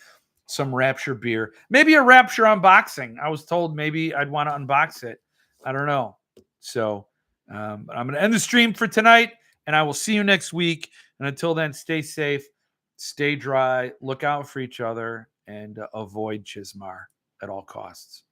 Speaker 1: some Rapture beer. Maybe a Rapture unboxing. I was told maybe I'd want to unbox it. I don't know. So I'm going to end the stream for tonight, and I will see you next week. And until then, stay safe, stay dry, look out for each other, and avoid Chizmar at all costs.